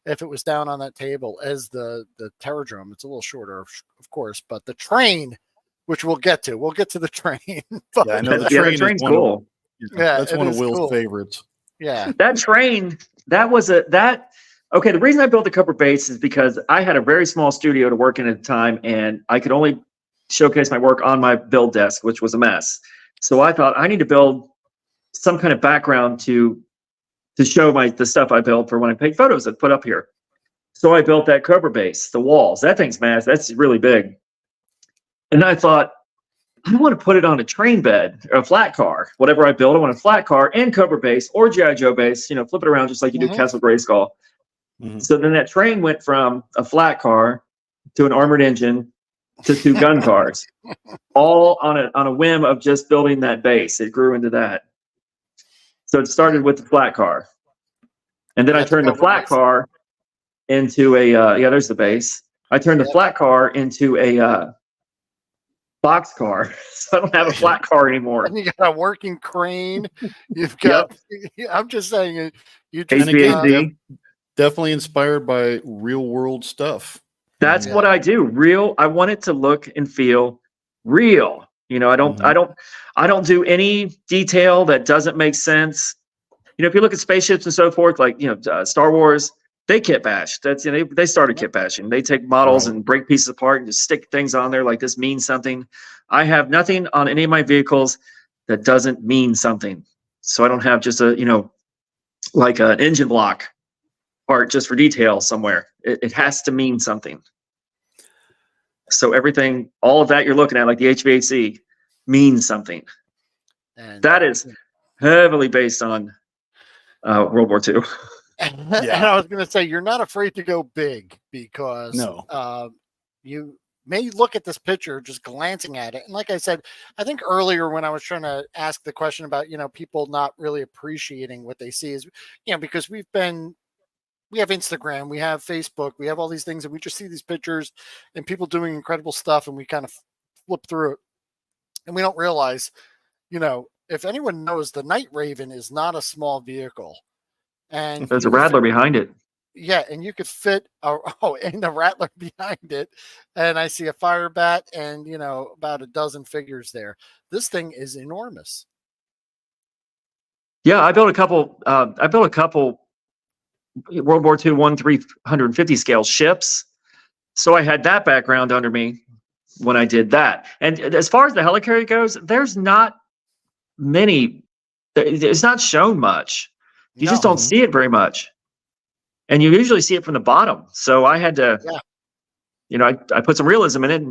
if it was down on that table, as the Terradrome. It's a little shorter, of course, but the train, which we'll get to the train. But I know the train's cool. That's one of Will's favorites. Yeah. That train, okay, the reason I built the Cobra base is because I had a very small studio to work in at the time, and I could only showcase my work on my build desk, which was a mess. So I thought I need to build some kind of background to show the stuff I built for when I take photos that put up here. So I built that Cobra base, the walls. That thing's massive. That's really big. And I thought, I want to put it on a train bed or a flat car. Whatever I build, I want a flat car and Cobra base or G.I. Joe base, flip it around just like you do Castle Grayskull. So then that train went from a flat car to an armored engine to 2 gun cars, all on a whim of just building that base. It grew into that. So it started with the flat car. And then I turned the flat car into a, there's the base. I turned the flat car into a box car. So I don't have a flat car anymore. And you got a working crane. You've got, I'm just saying, you just definitely inspired by real world stuff. That's what I do. I want it to look and feel real. I don't do any detail that doesn't make sense. If you look at spaceships and so forth, like, Star Wars, they kit bash. That's, they started kit bashing. They take models and break pieces apart and just stick things on there like this means something. I have nothing on any of my vehicles that doesn't mean something. So I don't have just like an engine block part just for detail somewhere. It has to mean something. So everything, all of that you're looking at, like the World War II. And I was going to say, you're not afraid to go big because you may look at this picture just glancing at it. And like I said, I think earlier when I was trying to ask the question about, people not really appreciating what they see is, because we have Instagram, we have Facebook, we have all these things, and we just see these pictures and people doing incredible stuff, and we kind of flip through it. And we don't realize, if anyone knows, the Night Raven is not a small vehicle. And there's a Rattler behind it. Yeah, and you could fit and the Rattler behind it. And I see a fire bat and about a dozen figures there. This thing is enormous. Yeah, I built a couple World War II 1/350 scale ships. So I had that background under me when I did that. And as far as the helicarrier goes, there's not many. It's not shown much. You just don't see it very much. And you usually see it from the bottom. So I had to, I put some realism in it.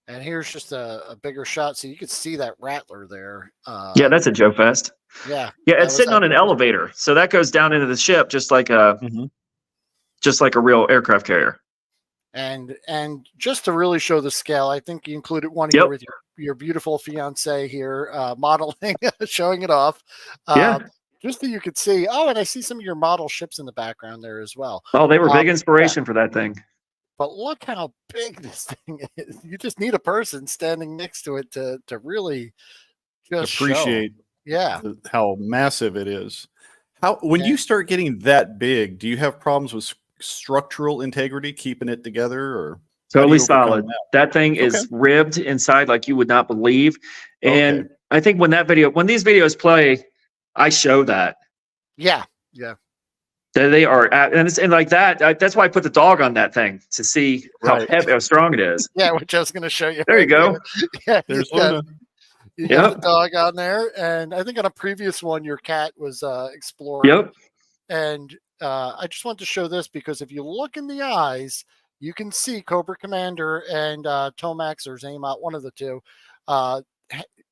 And here's just a bigger shot. So you could see that Rattler there. Yeah, that's a Joe Fest. Yeah. Yeah, it's sitting on an elevator. So that goes down into the ship just like a real aircraft carrier. And just to really show the scale, I think you included one here with your beautiful fiance here modeling, showing it off. Just so you could see. Oh, and I see some of your model ships in the background there as well. Oh, they were big inspiration for that thing. But look how big this thing is. You just need a person standing next to it to really just appreciate how massive it is. When you start getting that big, do you have problems with structural integrity, keeping it together, or totally solid? That thing is ribbed inside like you would not believe. And I think when these videos play, I show that. Yeah. They are, and like that. That's why I put the dog on that thing to see how heavy, how strong it is. Yeah, which I was going to show you. There you go. Yeah, there's Luna. You got the dog on there, and I think on a previous one, your cat was exploring. Yep. And I just want to show this because if you look in the eyes, you can see Cobra Commander and Tomax or Zaymot, one of the two,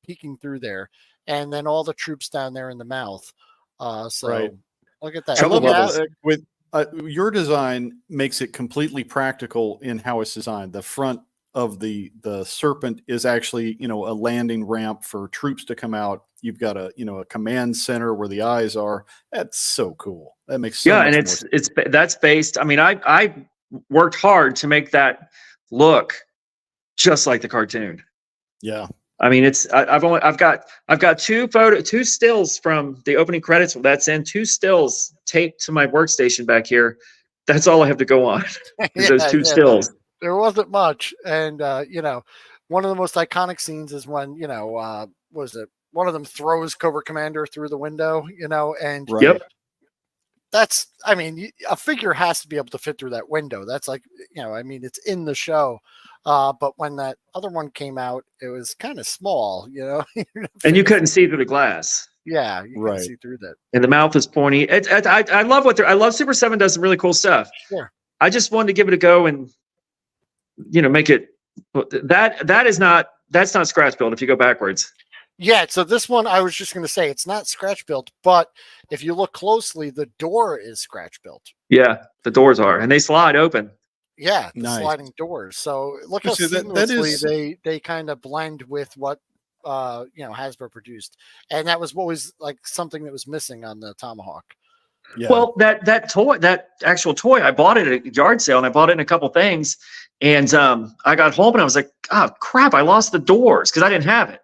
peeking through there. And then all the troops down there in the mouth. Look at that. I love that with your design makes it completely practical in how it's designed. The front of the Serpent is actually, a landing ramp for troops to come out. You've got a command center where the eyes are. That's so cool. That makes so much and more that's based. I mean, I worked hard to make that look just like the cartoon. Yeah. I mean, I've got two stills from the opening credits. That's in 2 stills taped to my workstation back here. That's all I have to go on. Those 2 stills. There wasn't much, and one of the most iconic scenes is when was it one of them throws Cobra Commander through the window, and that's, I mean, a figure has to be able to fit through that window. That's like, I mean, it's in the show. But when that other one came out, it was kind of small, and you couldn't see through the glass. Yeah, you can see through that. And the mouth is pointy. I love I love Super 7 does some really cool stuff. Sure. I just wanted to give it a go and, make it that's not scratch build if you go backwards. Yeah, so this one, I was just going to say, it's not scratch built, but if you look closely, the door is scratch built. Yeah, the doors are, and they slide open. Yeah, the sliding doors. So look how seamlessly they kind of blend with what Hasbro produced, and that was what was like something that was missing on the Tomahawk. Yeah. Well, that actual toy, I bought it at a yard sale, and I bought it in a couple things, and I got home and I was like, oh crap, I lost the doors because I didn't have it.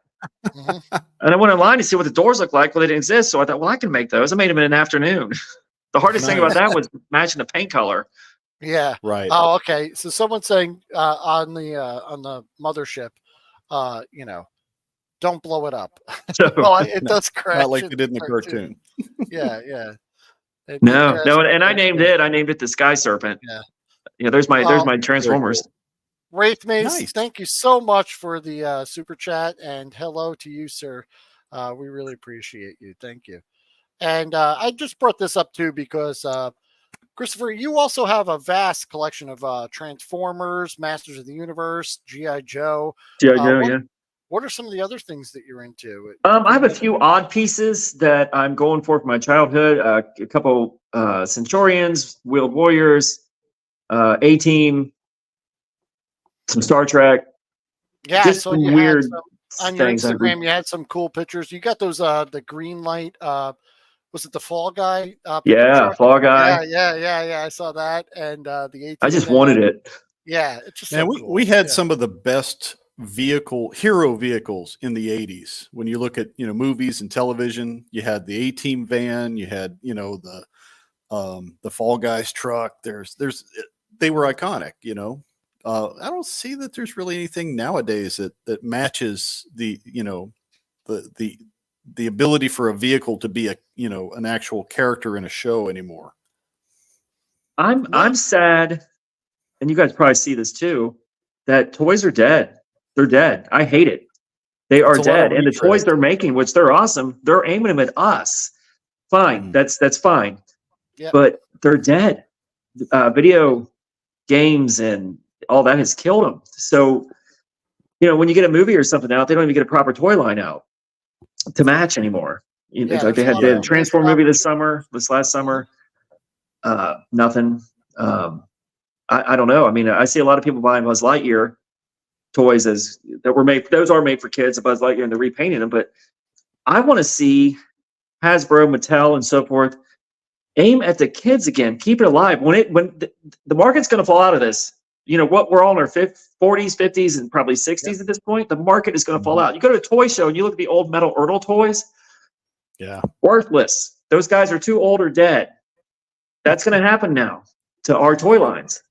And I went online to see what the doors look like. Well, they didn't exist, so I thought, well, I can make those. I made them in an afternoon. The hardest thing about that was matching the paint color. Yeah. Right. Oh, okay. So someone's saying on the mothership, don't blow it up. Well, it does crash. Not like they did in the cartoon. Yeah. No, and I named it the Sky Serpent. Yeah. There's my Transformers. Cool. Wraith Mace, thank you so much for the super chat, and hello to you, sir. We really appreciate you. Thank you. And I just brought this up too because Christopher, you also have a vast collection of Transformers, Masters of the Universe, G.I. Joe. G.I. Joe, yeah. What are some of the other things that you're into? I have a few odd pieces that I'm going for my childhood. A couple Centurions, Wheeled Warriors, A-Team, some Star Trek. Yeah, just so you weird had some, on your things. Instagram. You had some cool pictures. You got those the green light. Was it the Fall Guy? Pickup Yeah, truck? Fall Guy. Yeah. I saw that, and the 18. I just wanted it. Yeah, it's just Man, so we, cool. we had Yeah. some of the best hero vehicles in the 80s. When you look at, movies and television, you had the A-Team van, you had, the Fall Guys truck. They were iconic, I don't see that there's really anything nowadays that matches the ability for a vehicle to be an actual character in a show anymore. I'm sad, and you guys probably see this too, that toys are dead. They're dead. I hate it. They are dead. And the toys they're making, which they're awesome, they're aiming them at us. Fine. That's fine. Yep. But they're dead. Video games and all that has killed them. So, when you get a movie or something out, they don't even get a proper toy line out to match anymore. Like they had the Transform movie this last summer. Nothing. I don't know. I mean, I see a lot of people buying Buzz Lightyear toys those are made for kids, a Buzz Lightyear, and they're repainting them. But I want to see Hasbro, Mattel, and so forth aim at the kids again. Keep it alive. When the market's going to fall out of this, what we're all in our 40s, 50s, and probably 60s at this point. The market is going to fall out. You go to a toy show and you look at the old metal Ertl toys. Yeah, worthless. Those guys are too old or dead. That's going to happen now to our toy lines.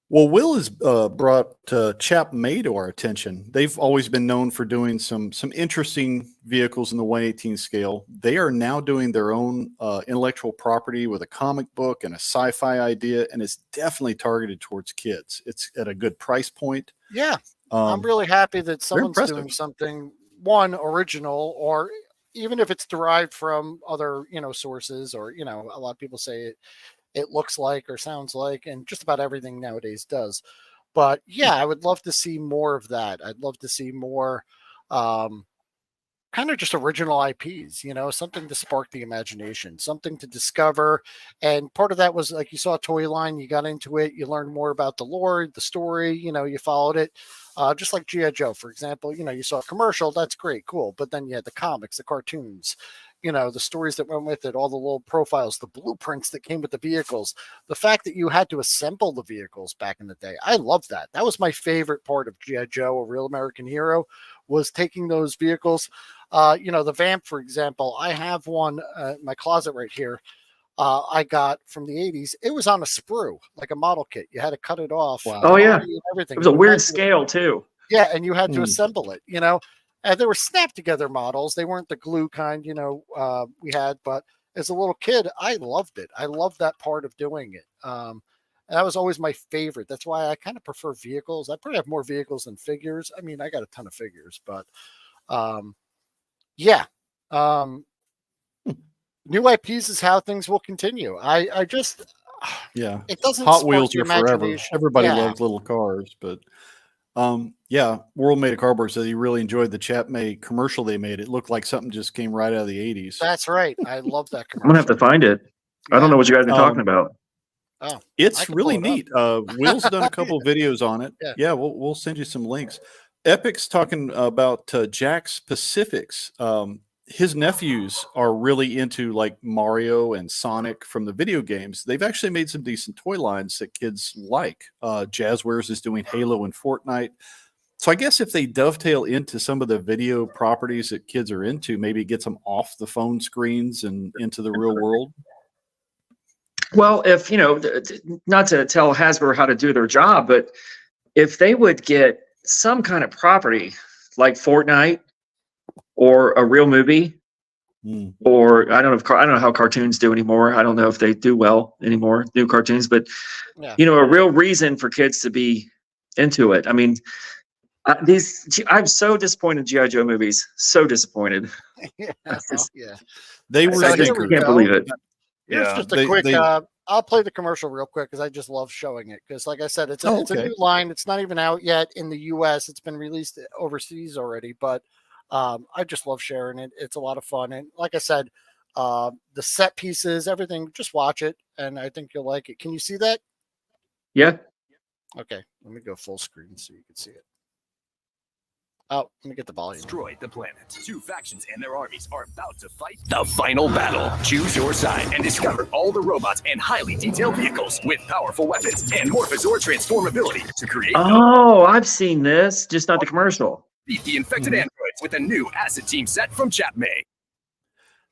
Well, Will has brought Chap May to our attention. They've always been known for doing some interesting vehicles in the 1/18 scale. They are now doing their own intellectual property with a comic book and a sci-fi idea, and it's definitely targeted towards kids. It's at a good price point. Yeah, I'm really happy that someone's doing something, one, original, or even if it's derived from other, sources, or, a lot of people say it looks like or sounds like, and just about everything nowadays does. But yeah, I would love to see more of that. I'd love to see more kind of just original IPs, something to spark the imagination, something to discover. And part of that was, like, you saw a toy line, you got into it, you learned more about the lore, the story, you followed it. Just like G.I. Joe, for example, you saw a commercial, that's great, cool. But then you had the comics, the cartoons, the stories that went with it, all the little profiles, the blueprints that came with the vehicles, the fact that you had to assemble the vehicles back in the day. I love that. That was my favorite part of G.I. Joe, A Real American Hero, was taking those vehicles. The Vamp, for example, I have one in my closet right here. I got from the 80s. It was on a sprue, like a model kit. You had to cut it off. Wow. Oh, yeah. Everything. It was a weird scale, too. Yeah, and you had to assemble it, And they were snap-together models. They weren't the glue kind, we had. But as a little kid, I loved it. I loved that part of doing it. And that was always my favorite. That's why I kind of prefer vehicles. I probably have more vehicles than figures. I mean, I got a ton of figures, but yeah. New IPs is how things will continue. I just, yeah, it doesn't. Hot Wheels are forever. Everybody loved little cars, but World Made a Cardboard said he really enjoyed the Chap May commercial they made. It looked like something just came right out of the 80s. That's right. I love that commercial. I'm gonna have to find it. I don't know what you guys are talking about. Oh, it's really neat. Will's done a couple videos on it. Yeah, we'll send you some links. Epic's talking about Jack's Pacifics. His nephews are really into like Mario and Sonic from the video games. They've actually made some decent toy lines that kids like. Jazzwares is doing Halo and Fortnite. So I guess if they dovetail into some of the video properties that kids are into, maybe it gets them off the phone screens and into the real world. Well, if, not to tell Hasbro how to do their job, but if they would get some kind of property like Fortnite or a real movie, or I don't know how cartoons do anymore. I don't know if they do well anymore, new cartoons, but a real reason for kids to be into it. I mean, I'm so disappointed in G.I. Joe movies. So disappointed. Yeah. They were. I just can't believe it. Here's just a quick I'll play the commercial real quick because I just love showing it. Because, like I said, it's a new line. It's not even out yet in the U.S. It's been released overseas already, but I just love sharing it. It's a lot of fun, and like I said, the set pieces, everything. Just watch it, and I think you'll like it. Can you see that? Yeah. Okay, let me go full screen so you can see it. Oh, let me get the volume. Destroyed the planet. Two factions and their armies are about to fight the final battle. Choose your side and discover all the robots and highly detailed vehicles with powerful weapons and Morphozord transformability to create. Oh, I've seen this, just not the commercial. Beat the infected androids with a new Acid Team set from Chap May.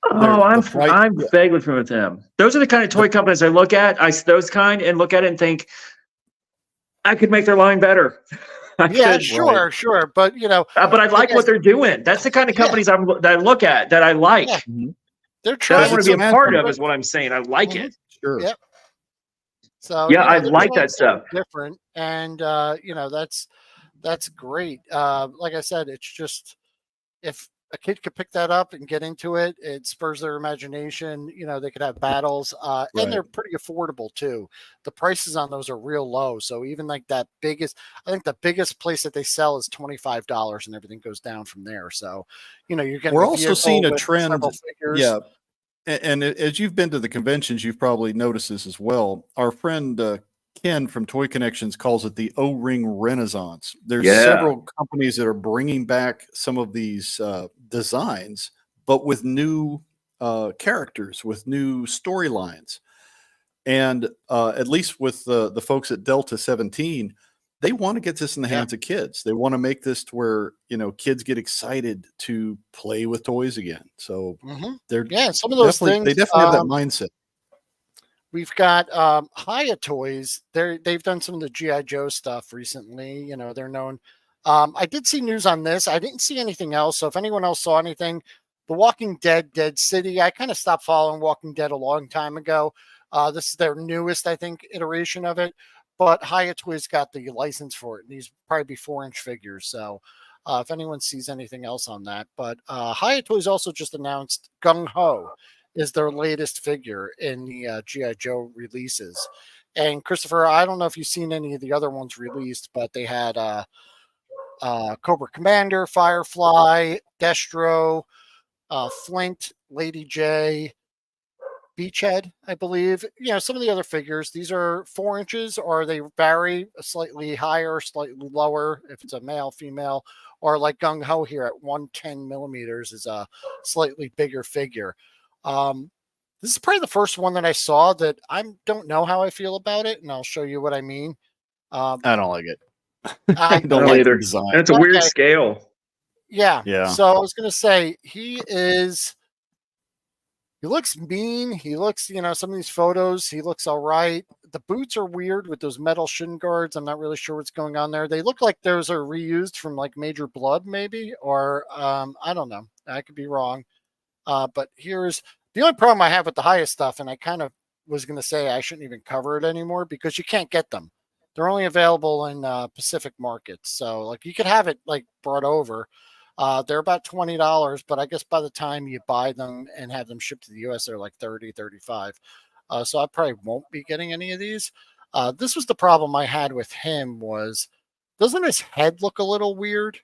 Oh, I'm vaguely familiar with them. Those are the kind of toy companies I look at. And look at it and think, I could make their line better. Sure, but you know, but I like what they're doing. That's the kind of companies that I look at that I like. Yeah. They're trying. I want to be a part of, is what I'm saying. I like it. Sure. Yep. So yeah, I like that stuff. Different, and you know, that's great. Like I said, it's just if a kid could pick that up and get into it, it spurs their imagination. You know, they could have battles, and they're pretty affordable too. The prices on those are real low. So even like I think the biggest place that they sell is $25, and everything goes down from there. So, you know, we're also seeing a trend. Yeah. And as you've been to the conventions, you've probably noticed this as well. Our friend Ken from Toy Connections calls it the O-ring Renaissance. There's several companies that are bringing back some of these designs, but with new characters, with new storylines. And at least with the folks at Delta 17, they want to get this in the hands of kids. They want to make this to where, you know, kids get excited to play with toys again. So they're some of those things. They definitely have that mindset. We've got Hiya Toys. They've done some of the G.I. Joe stuff recently. You know, they're known. I did see news on this. I didn't see anything else. So if anyone else saw anything, The Walking Dead, Dead City. I kind of stopped following Walking Dead a long time ago. This is their newest, I think, iteration of it. But Hiya Toys got the license for it. And these probably be 4-inch figures. So if anyone sees anything else on that. But Hiya Toys also just announced Gung Ho is their latest figure in the G.I. Joe releases. And Christopher, I don't know if you've seen any of the other ones released, but they had Cobra Commander, Firefly, Destro, Flint, Lady J, Beachhead, I believe. You know, some of the other figures. These are 4 inches, or they vary slightly higher, slightly lower if it's a male, female, or like Gung Ho here at 110 millimeters is a slightly bigger figure. This is probably the first one that I saw that I don't know how I feel about it, and I'll show you what I mean. I don't like it. I don't like either. Design. And it's a weird scale. Yeah. So I was going to say he looks mean. He looks, you know, some of these photos, he looks all right. The boots are weird with those metal shin guards. I'm not really sure what's going on there. They look like those are reused from like Major Blood maybe, or I don't know. I could be wrong. But here's the only problem I have with the highest stuff, and I kind of was going to say I shouldn't even cover it anymore because you can't get them. They're only available in Pacific markets. So like you could have it like brought over. They're about $20, but I guess by the time you buy them and have them shipped to the US, they're like $30, $35. So I probably won't be getting any of these. This was the problem I had with him was, doesn't his head look a little weird?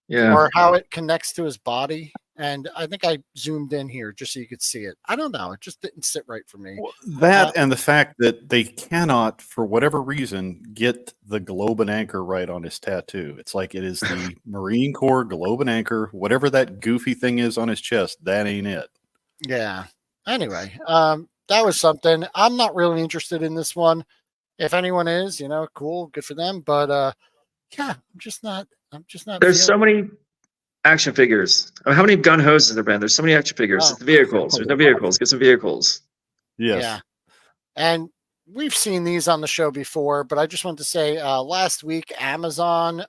Yeah. Or how it connects to his body. And I think I zoomed in here just so you could see it. I don't know. It just didn't sit right for me. Well, that and the fact that they cannot, for whatever reason, get the globe and anchor right on his tattoo. It's like it is the Marine Corps globe and anchor. Whatever that goofy thing is on his chest, that ain't it. Yeah. Anyway, that was something. I'm not really interested in this one. If anyone is, you know, cool, good for them. But yeah, I'm just not. There's so many action figures. How many gun hoses have there been? There's so many action figures. Oh. The vehicles. There's no vehicles. Get some vehicles. Yes. Yeah. And we've seen these on the show before, but I just wanted to say last week, Amazon,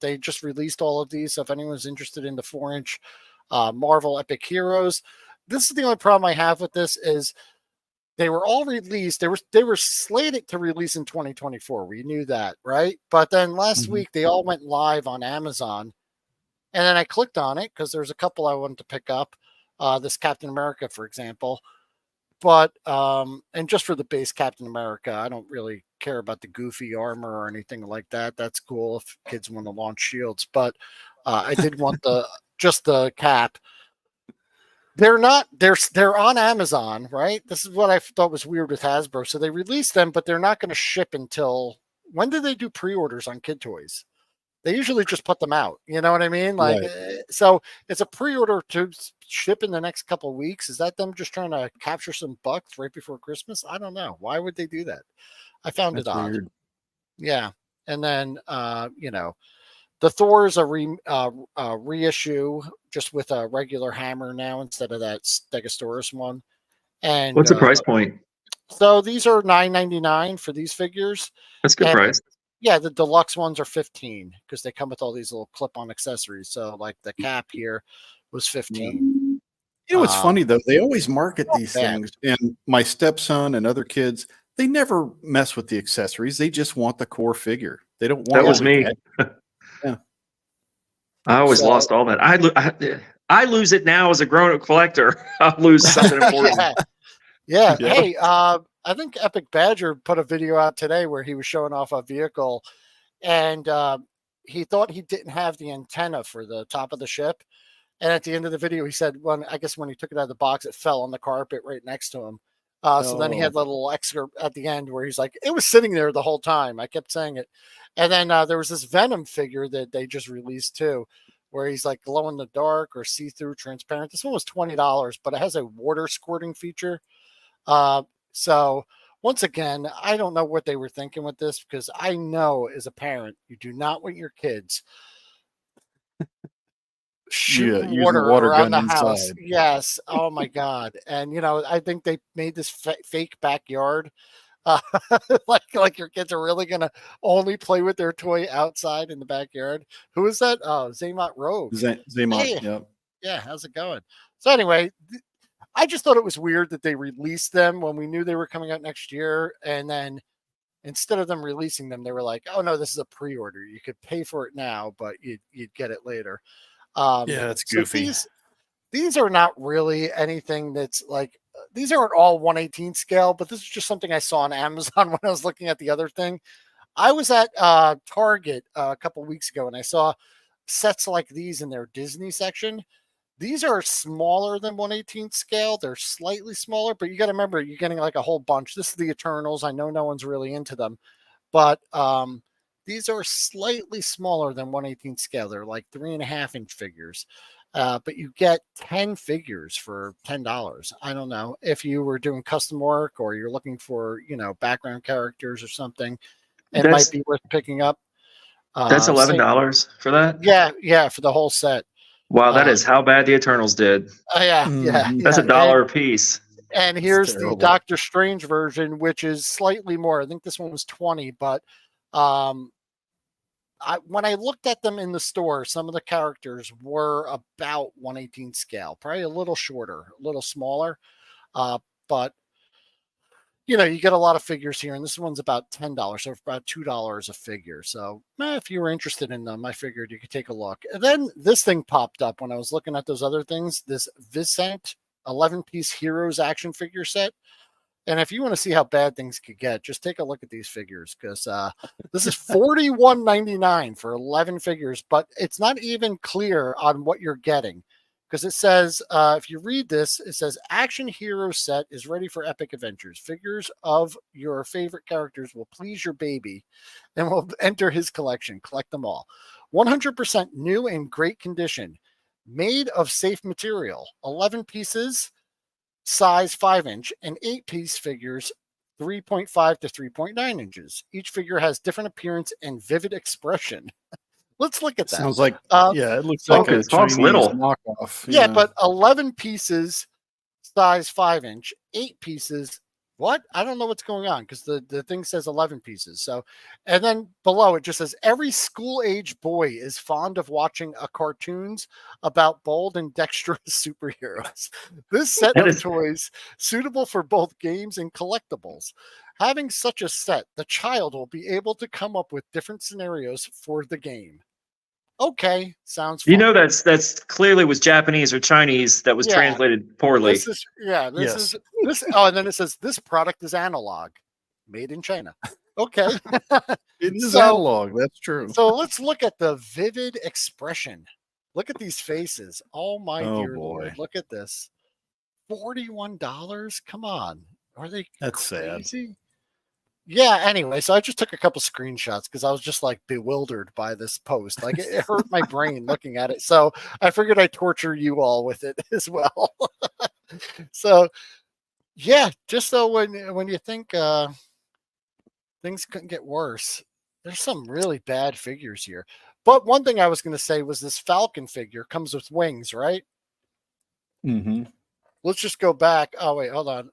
they just released all of these. So if anyone's interested in the 4-inch Marvel Epic Heroes, this is the only problem I have with this is they were all released. They were slated to release in 2024. We knew that, right? But then last week, they all went live on Amazon. And then I clicked on it because there's a couple I wanted to pick up. This Captain America, for example. But and just for the base Captain America, I don't really care about the goofy armor or anything like that. That's cool if kids want to launch shields, but I did want just the cap. They're not they're on Amazon, right? This is what I thought was weird with Hasbro. So they released them, but they're not going to ship until when do they do pre-orders on kid toys? They usually just put them out. You know what I mean? Like, so it's a pre-order to ship in the next couple of weeks. Is that them just trying to capture some bucks right before Christmas? I don't know. Why would they do that? I found it odd. Weird. Yeah. And then, the Thor's a reissue just with a regular hammer now instead of that Stegosaurus one. And what's the price point? So these are $9.99 for these figures. That's a good price. Yeah, the deluxe ones are 15 because they come with all these little clip-on accessories. So like the cap here was 15. You know what's funny though? They always market these things, and my stepson and other kids, they never mess with the accessories. They just want the core figure. They don't want. That was me. Yeah, I always lost all that. I lose it now as a grown-up collector. I'll lose something important. Yeah. Hey, I think Epic Badger put a video out today where he was showing off a vehicle, and he thought he didn't have the antenna for the top of the ship. And at the end of the video, he said, I guess when he took it out of the box, it fell on the carpet right next to him. So then he had a little excerpt at the end where he's like, it was sitting there the whole time. I kept saying it. And then there was this Venom figure that they just released too, where he's like glow in the dark or see-through transparent. This one was $20, but it has a water squirting feature. So once again, I don't know what they were thinking with this because I know as a parent, you do not want your kids shooting water around the house. Yes. Oh my God. And I think they made this fake backyard. Like your kids are really going to only play with their toy outside in the backyard. Who is that? Oh, Zaymont Rogue. Zaymont. Hey. Yep. Yeah. How's it going? So anyway, I just thought it was weird that they released them when we knew they were coming out next year. And then instead of them releasing them, they were like, oh no, this is a pre-order. You could pay for it now, but you'd get it later. Yeah, it's goofy. So these are not really anything that's like, these aren't all 1/18 scale, but this is just something I saw on Amazon when I was looking at the other thing. I was at Target a couple weeks ago and I saw sets like these in their Disney section. These are smaller than 1/18 scale. They're slightly smaller, but you got to remember, you're getting like a whole bunch. This is the Eternals. I know no one's really into them, but these are slightly smaller than 1/18 scale. They're like 3.5-inch figures, but you get 10 figures for $10. I don't know if you were doing custom work or you're looking for, background characters or something. It might be worth picking up. That's $11 for that? Yeah, for the whole set. Wow, that is how bad the Eternals did. Yeah. That's $1 a piece. And here's the Doctor Strange version, which is slightly more. I think this one was 20, but when I looked at them in the store, some of the characters were about 1/18 scale, probably a little shorter, a little smaller. But you get a lot of figures here, and this one's about $10, so about $2 a figure. So if you were interested in them, I figured you could take a look. And then this thing popped up when I was looking at those other things, this Vicent 11-piece Heroes action figure set. And if you want to see how bad things could get, just take a look at these figures because this is $41.99 for 11 figures, but it's not even clear on what you're getting. Because it says, if you read this, it says Action Hero Set is ready for epic adventures. Figures of your favorite characters will please your baby and will enter his collection. Collect them all. 100% new and great condition. Made of safe material. 11 pieces, size 5-inch, and 8-piece figures, 3.5 to 3.9 inches. Each figure has different appearance and vivid expression. Let's look at that. Sounds like, it looks like a Chinese little knockoff. Yeah, but 11 pieces, size 5-inch, 8 pieces. What? I don't know what's going on because the thing says 11 pieces. So, and then below it just says every school-age boy is fond of watching cartoons about bold and dexterous superheroes. This set of toys suitable for both games and collectibles. Having such a set, the child will be able to come up with different scenarios for the game. Okay, sounds You fun. know, that's clearly was Japanese or Chinese that was Yeah. translated poorly. This is Yes. is this. Oh, and then it says this product is analog, made in China. Okay, It is So- analog. That's true. so let's look at the vivid expression. Look at these faces. Oh my Oh, dear boy. Lord! Look at this. $41. Come on, are they That's sad. crazy? Yeah. Anyway, so I just took a couple screenshots because I was just like bewildered by this post. Like it hurt my brain looking at it. So I figured I'd torture you all with it as well. So yeah, just so when you think things couldn't get worse, there's some really bad figures here. But one thing I was going to say was this Falcon figure comes with wings, right? Mm-hmm. Let's just go back. Oh wait, hold on.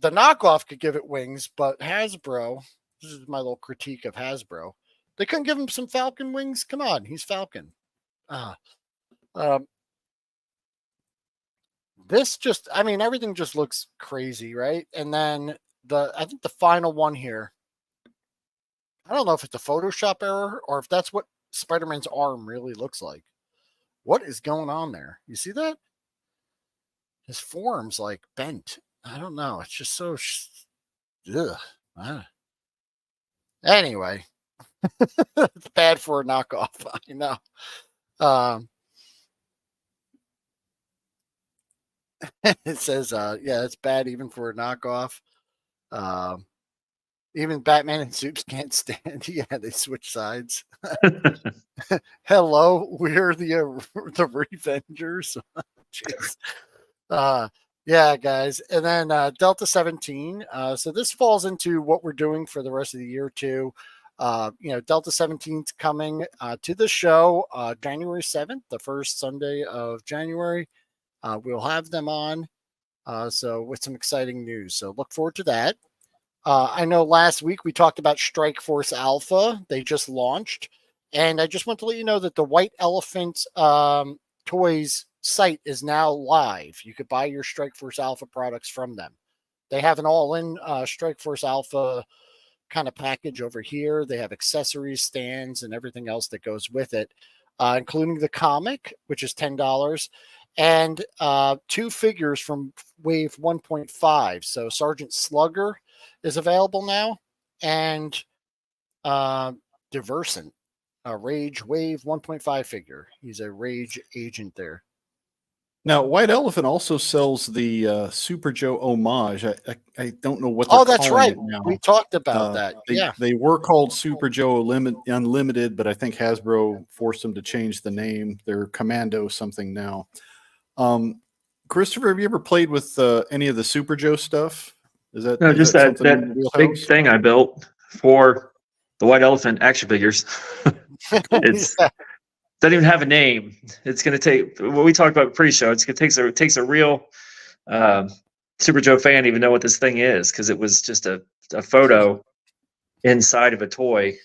The knockoff could give it wings, but Hasbro. This is my little critique of Hasbro. They couldn't give him some Falcon wings. Come on, he's Falcon. This just, I mean, everything just looks crazy, right? And then I think the final one here, I don't know if it's a Photoshop error or if that's what Spider-Man's arm really looks like. What is going on there? You see that? His form's like bent. I don't know. It's just so, ugh. Anyway, it's bad for a knockoff. I know. It says, yeah, it's bad even for a knockoff. Even Batman and Soups can't stand. Yeah, they switch sides. Hello, we're the Revengers. Jeez. Yeah, guys. And then Delta 17. So this falls into what we're doing for the rest of the year too. Delta 17's coming to the show January 7th, the first Sunday of January. We'll have them on. So with some exciting news. So look forward to that. I know last week we talked about Strike Force Alpha. They just launched. And I just want to let you know that the White Elephant Toys site is now live. You could buy your Strike Force Alpha products from them. They have an all-in Strike Force Alpha kind of package over here. They have accessories, stands, and everything else that goes with it, including the comic, which is $10, and 2 figures from Wave 1.5. So Sergeant Slugger is available now, and Diversant, a Rage Wave 1.5 figure. He's a Rage agent there. Now, White Elephant also sells the Super Joe homage. I don't know what they're that's calling right. it now. We talked about that. They were called Super Joe Unlimited, but I think Hasbro forced them to change the name. They're Commando something now. Christopher, have you ever played with any of the Super Joe stuff? No, just that big thing I built for the White Elephant action figures. It's doesn't even have a name. It's going to take what we talked about pre-show. It takes a real Super Joe fan to even know what this thing is, because it was just a photo inside of a toy.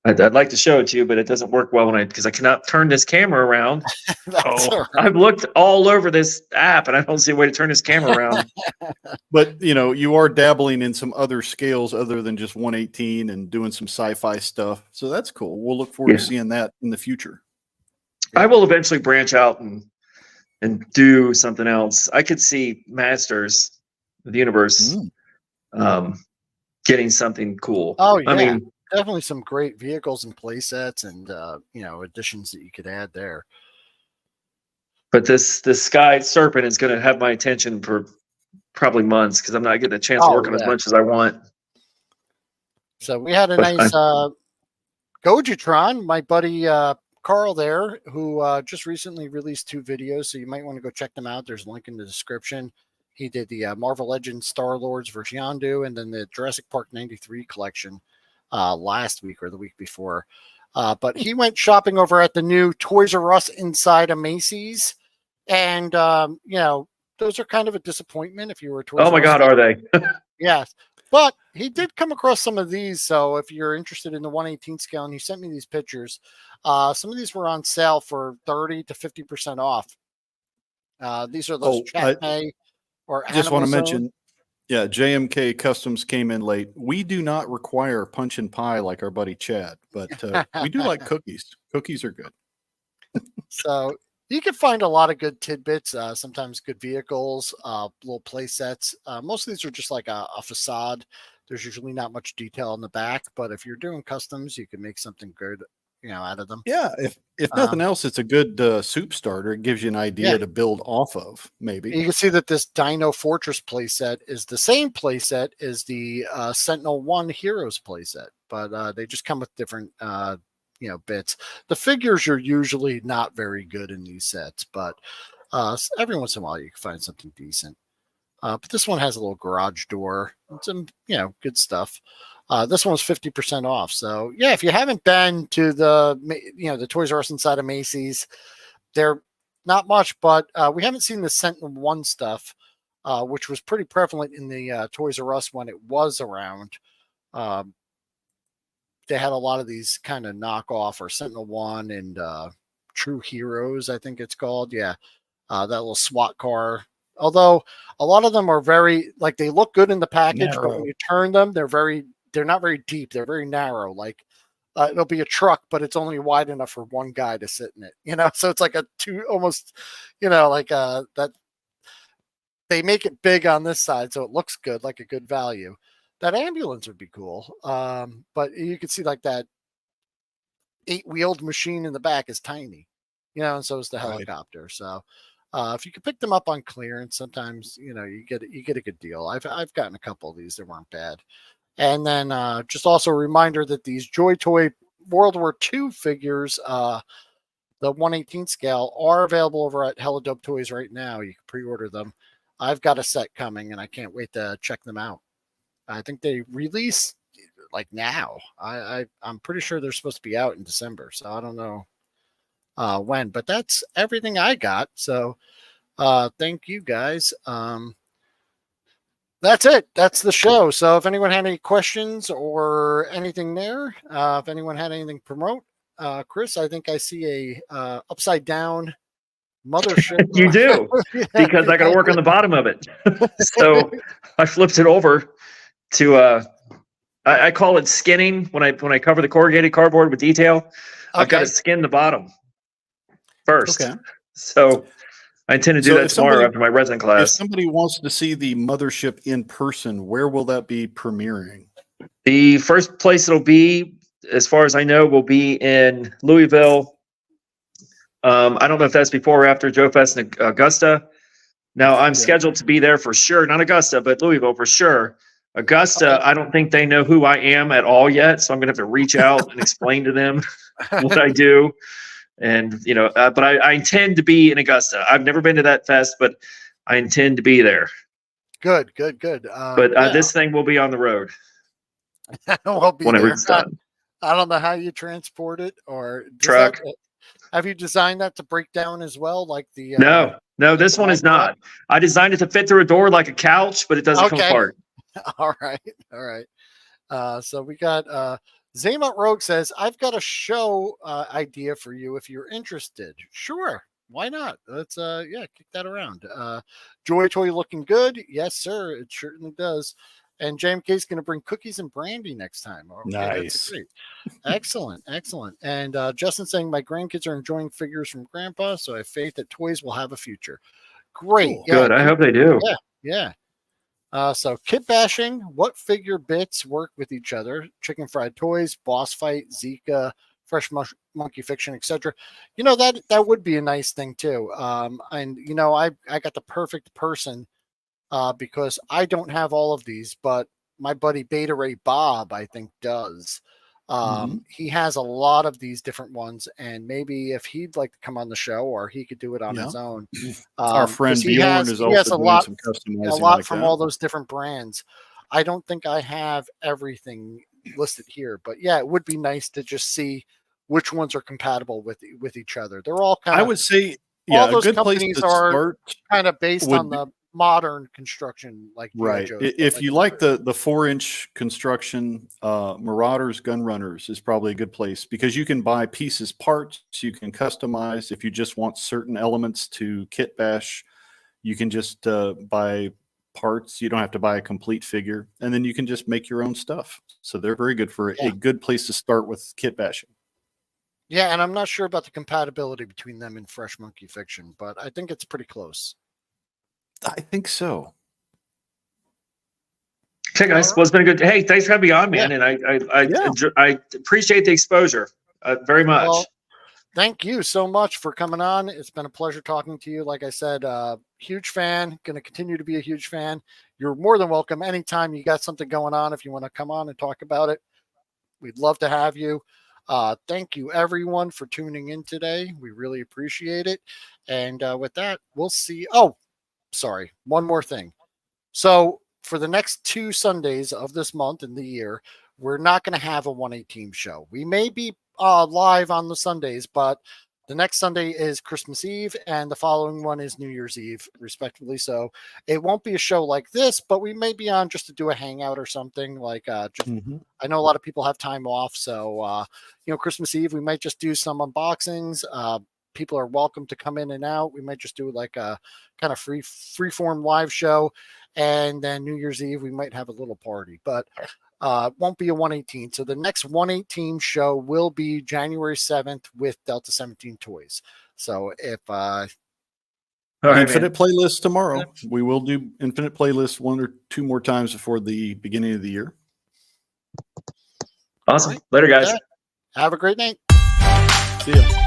I'd like to show it to you, but it doesn't work well because I cannot turn this camera around. Right. I've looked all over this app and I don't see a way to turn this camera around. But you are dabbling in some other scales other than just 118 and doing some sci-fi stuff. So that's cool. We'll look forward to seeing that in the future. I will eventually branch out and do something else. I could see Masters of the Universe getting something cool. Oh yeah. I mean, definitely some great vehicles and play sets and additions that you could add there. But this Sky Serpent is going to have my attention for probably months because I'm not getting a chance to work on as much as I want. So we had a nice Gojitron, my buddy Carl there, who just recently released 2 videos, so you might want to go check them out. There's a link in the description. He did the Marvel Legends Star-Lords versus Yondu, and then the Jurassic Park 93 collection last week or the week before. But he went shopping over at the new Toys R Us inside of Macy's. And, those are kind of a disappointment if you were a Toys R Us. Oh my God, are they? Yes. But he did come across some of these. So if you're interested in the 1/18 scale, and he sent me these pictures, some of these were on sale for 30 to 50% off. These are those Chat Pay or just want to Animal mention Zone. Yeah, JMK Customs came in late. We do not require punch and pie like our buddy Chad, but we do like cookies. Cookies are good. So you can find a lot of good tidbits, sometimes good vehicles, little play sets. Most of these are just like a facade. There's usually not much detail in the back, but if you're doing customs, you can make something good, out of them. Yeah, if nothing else, it's a good soup starter. It gives you an idea to build off of, maybe. You can see that this Dino Fortress playset is the same playset as the Sentinel 1 Heroes playset, but they just come with different bits. The figures are usually not very good in these sets, but every once in a while you can find something decent. But this one has a little garage door. It's some, good stuff. This one's 50% off. So yeah, if you haven't been to the Toys R Us inside of Macy's, they're not much, but we haven't seen the Sentinel 1 stuff, which was pretty prevalent in the Toys R Us when it was around. They had a lot of these kind of knockoff or Sentinel 1 and True Heroes, I think it's called. Yeah. That little SWAT car. Although a lot of them are very, like, they look good in the package, but when you turn them, they're not very deep. They're very narrow. Like it'll be a truck, but it's only wide enough for one guy to sit in it, so it's like that they make it big on this side. So it looks good, like a good value. That ambulance would be cool. But you can see like that 8-wheeled machine in the back is tiny, and so is the helicopter. So if you can pick them up on clearance, sometimes, you get a good deal. I've gotten a couple of these that weren't bad. And then just also a reminder that these Joy Toy World War II figures, the 1/18 scale, are available over at HELLADOPE Toys right now. You can pre-order them. I've got a set coming, and I can't wait to check them out. I think they release like now. I'm pretty sure they're supposed to be out in December, so I don't know when. But that's everything I got. So thank you guys. That's it. That's the show. So if anyone had any questions or anything there, if anyone had anything to promote, Chris, I think I see a upside down mothership. You do, because I got to work on the bottom of it. So I flipped it over to I call it skinning when I cover the corrugated cardboard with detail. I've got to skin the bottom first. Okay. So I intend to do that tomorrow after my resin class. If somebody wants to see the mothership in person, where will that be premiering? The first place it'll be, as far as I know, will be in Louisville. I don't know if that's before or after Joe Fest in Augusta. Now, I'm scheduled to be there for sure. Not Augusta, but Louisville for sure. Augusta, I don't think they know who I am at all yet, so I'm going to have to reach out and explain to them what I do. And, but I intend to be in Augusta. I've never been to that fest, but I intend to be there. Good. But this thing will be on the road. We'll be whenever there. It's done. I don't know how you transport it or truck. Have you designed that to break down as well? Like the No, this one is not. I designed it to fit through a door like a couch, but it doesn't come apart. All right. So we got Zaymut Rogue says, I've got a show idea for you if you're interested. Sure. Why not? Let's kick that around. Joy Toy looking good. Yes, sir. It certainly does. And JMK is going to bring cookies and brandy next time. Okay, nice. Great. Excellent. And Justin saying, my grandkids are enjoying figures from Grandpa, so I have faith that toys will have a future. Great. Cool. Good. I hope they do. Yeah. So kit bashing, what figure bits work with each other? Chicken fried toys, boss fight, Zika, fresh monkey fiction, etc. That would be a nice thing too. And I got the perfect person because I don't have all of these, but my buddy Beta Ray Bob, I think, does. He has a lot of these different ones, and maybe if he'd like to come on the show, or he could do it on his own. Our friend Bjorn is also doing some customizing. A lot from all those different brands. I don't think I have everything listed here, but yeah, it would be nice to just see which ones are compatible with each other. They're all kind of. I would say, all those companies are kind of based on the modern construction, like right. If you like the 4-inch construction, Marauders Gun Runners is probably a good place, because you can buy pieces, parts, you can customize. If you just want certain elements to kit bash, you can just buy parts. You don't have to buy a complete figure, and then you can just make your own stuff. So they're very good for a good place to start with kit bashing. Yeah, and I'm not sure about the compatibility between them and Fresh Monkey Fiction, but I think it's pretty close. I think so. Okay, guys. Well, it's been a good. Hey, thanks for having me on, man. Yeah. And I appreciate the exposure very much. Well, thank you so much for coming on. It's been a pleasure talking to you. Like I said, huge fan. Going to continue to be a huge fan. You're more than welcome anytime you got something going on. If you want to come on and talk about it, we'd love to have you. Thank you, everyone, for tuning in today. We really appreciate it. And with that, we'll see. Oh, sorry. One more thing. So for the next 2 Sundays of this month and the year, we're not going to have a 1A team show. We may be live on the Sundays, but the next Sunday is Christmas Eve and the following one is New Year's Eve, respectively. So it won't be a show like this, but we may be on just to do a hangout or something like just. I know a lot of people have time off, so Christmas Eve we might just do some unboxings. People are welcome to come in and out. We might just do like a kind of free form live show, and then New Year's Eve we might have a little party, but it won't be a 118. So the next 118 show will be January 7th with Delta 17 Toys. So if Infinite Playlist tomorrow. We will do Infinite Playlist 1 or 2 more times before the beginning of the year. Awesome. Later, guys. Have a great night. See ya.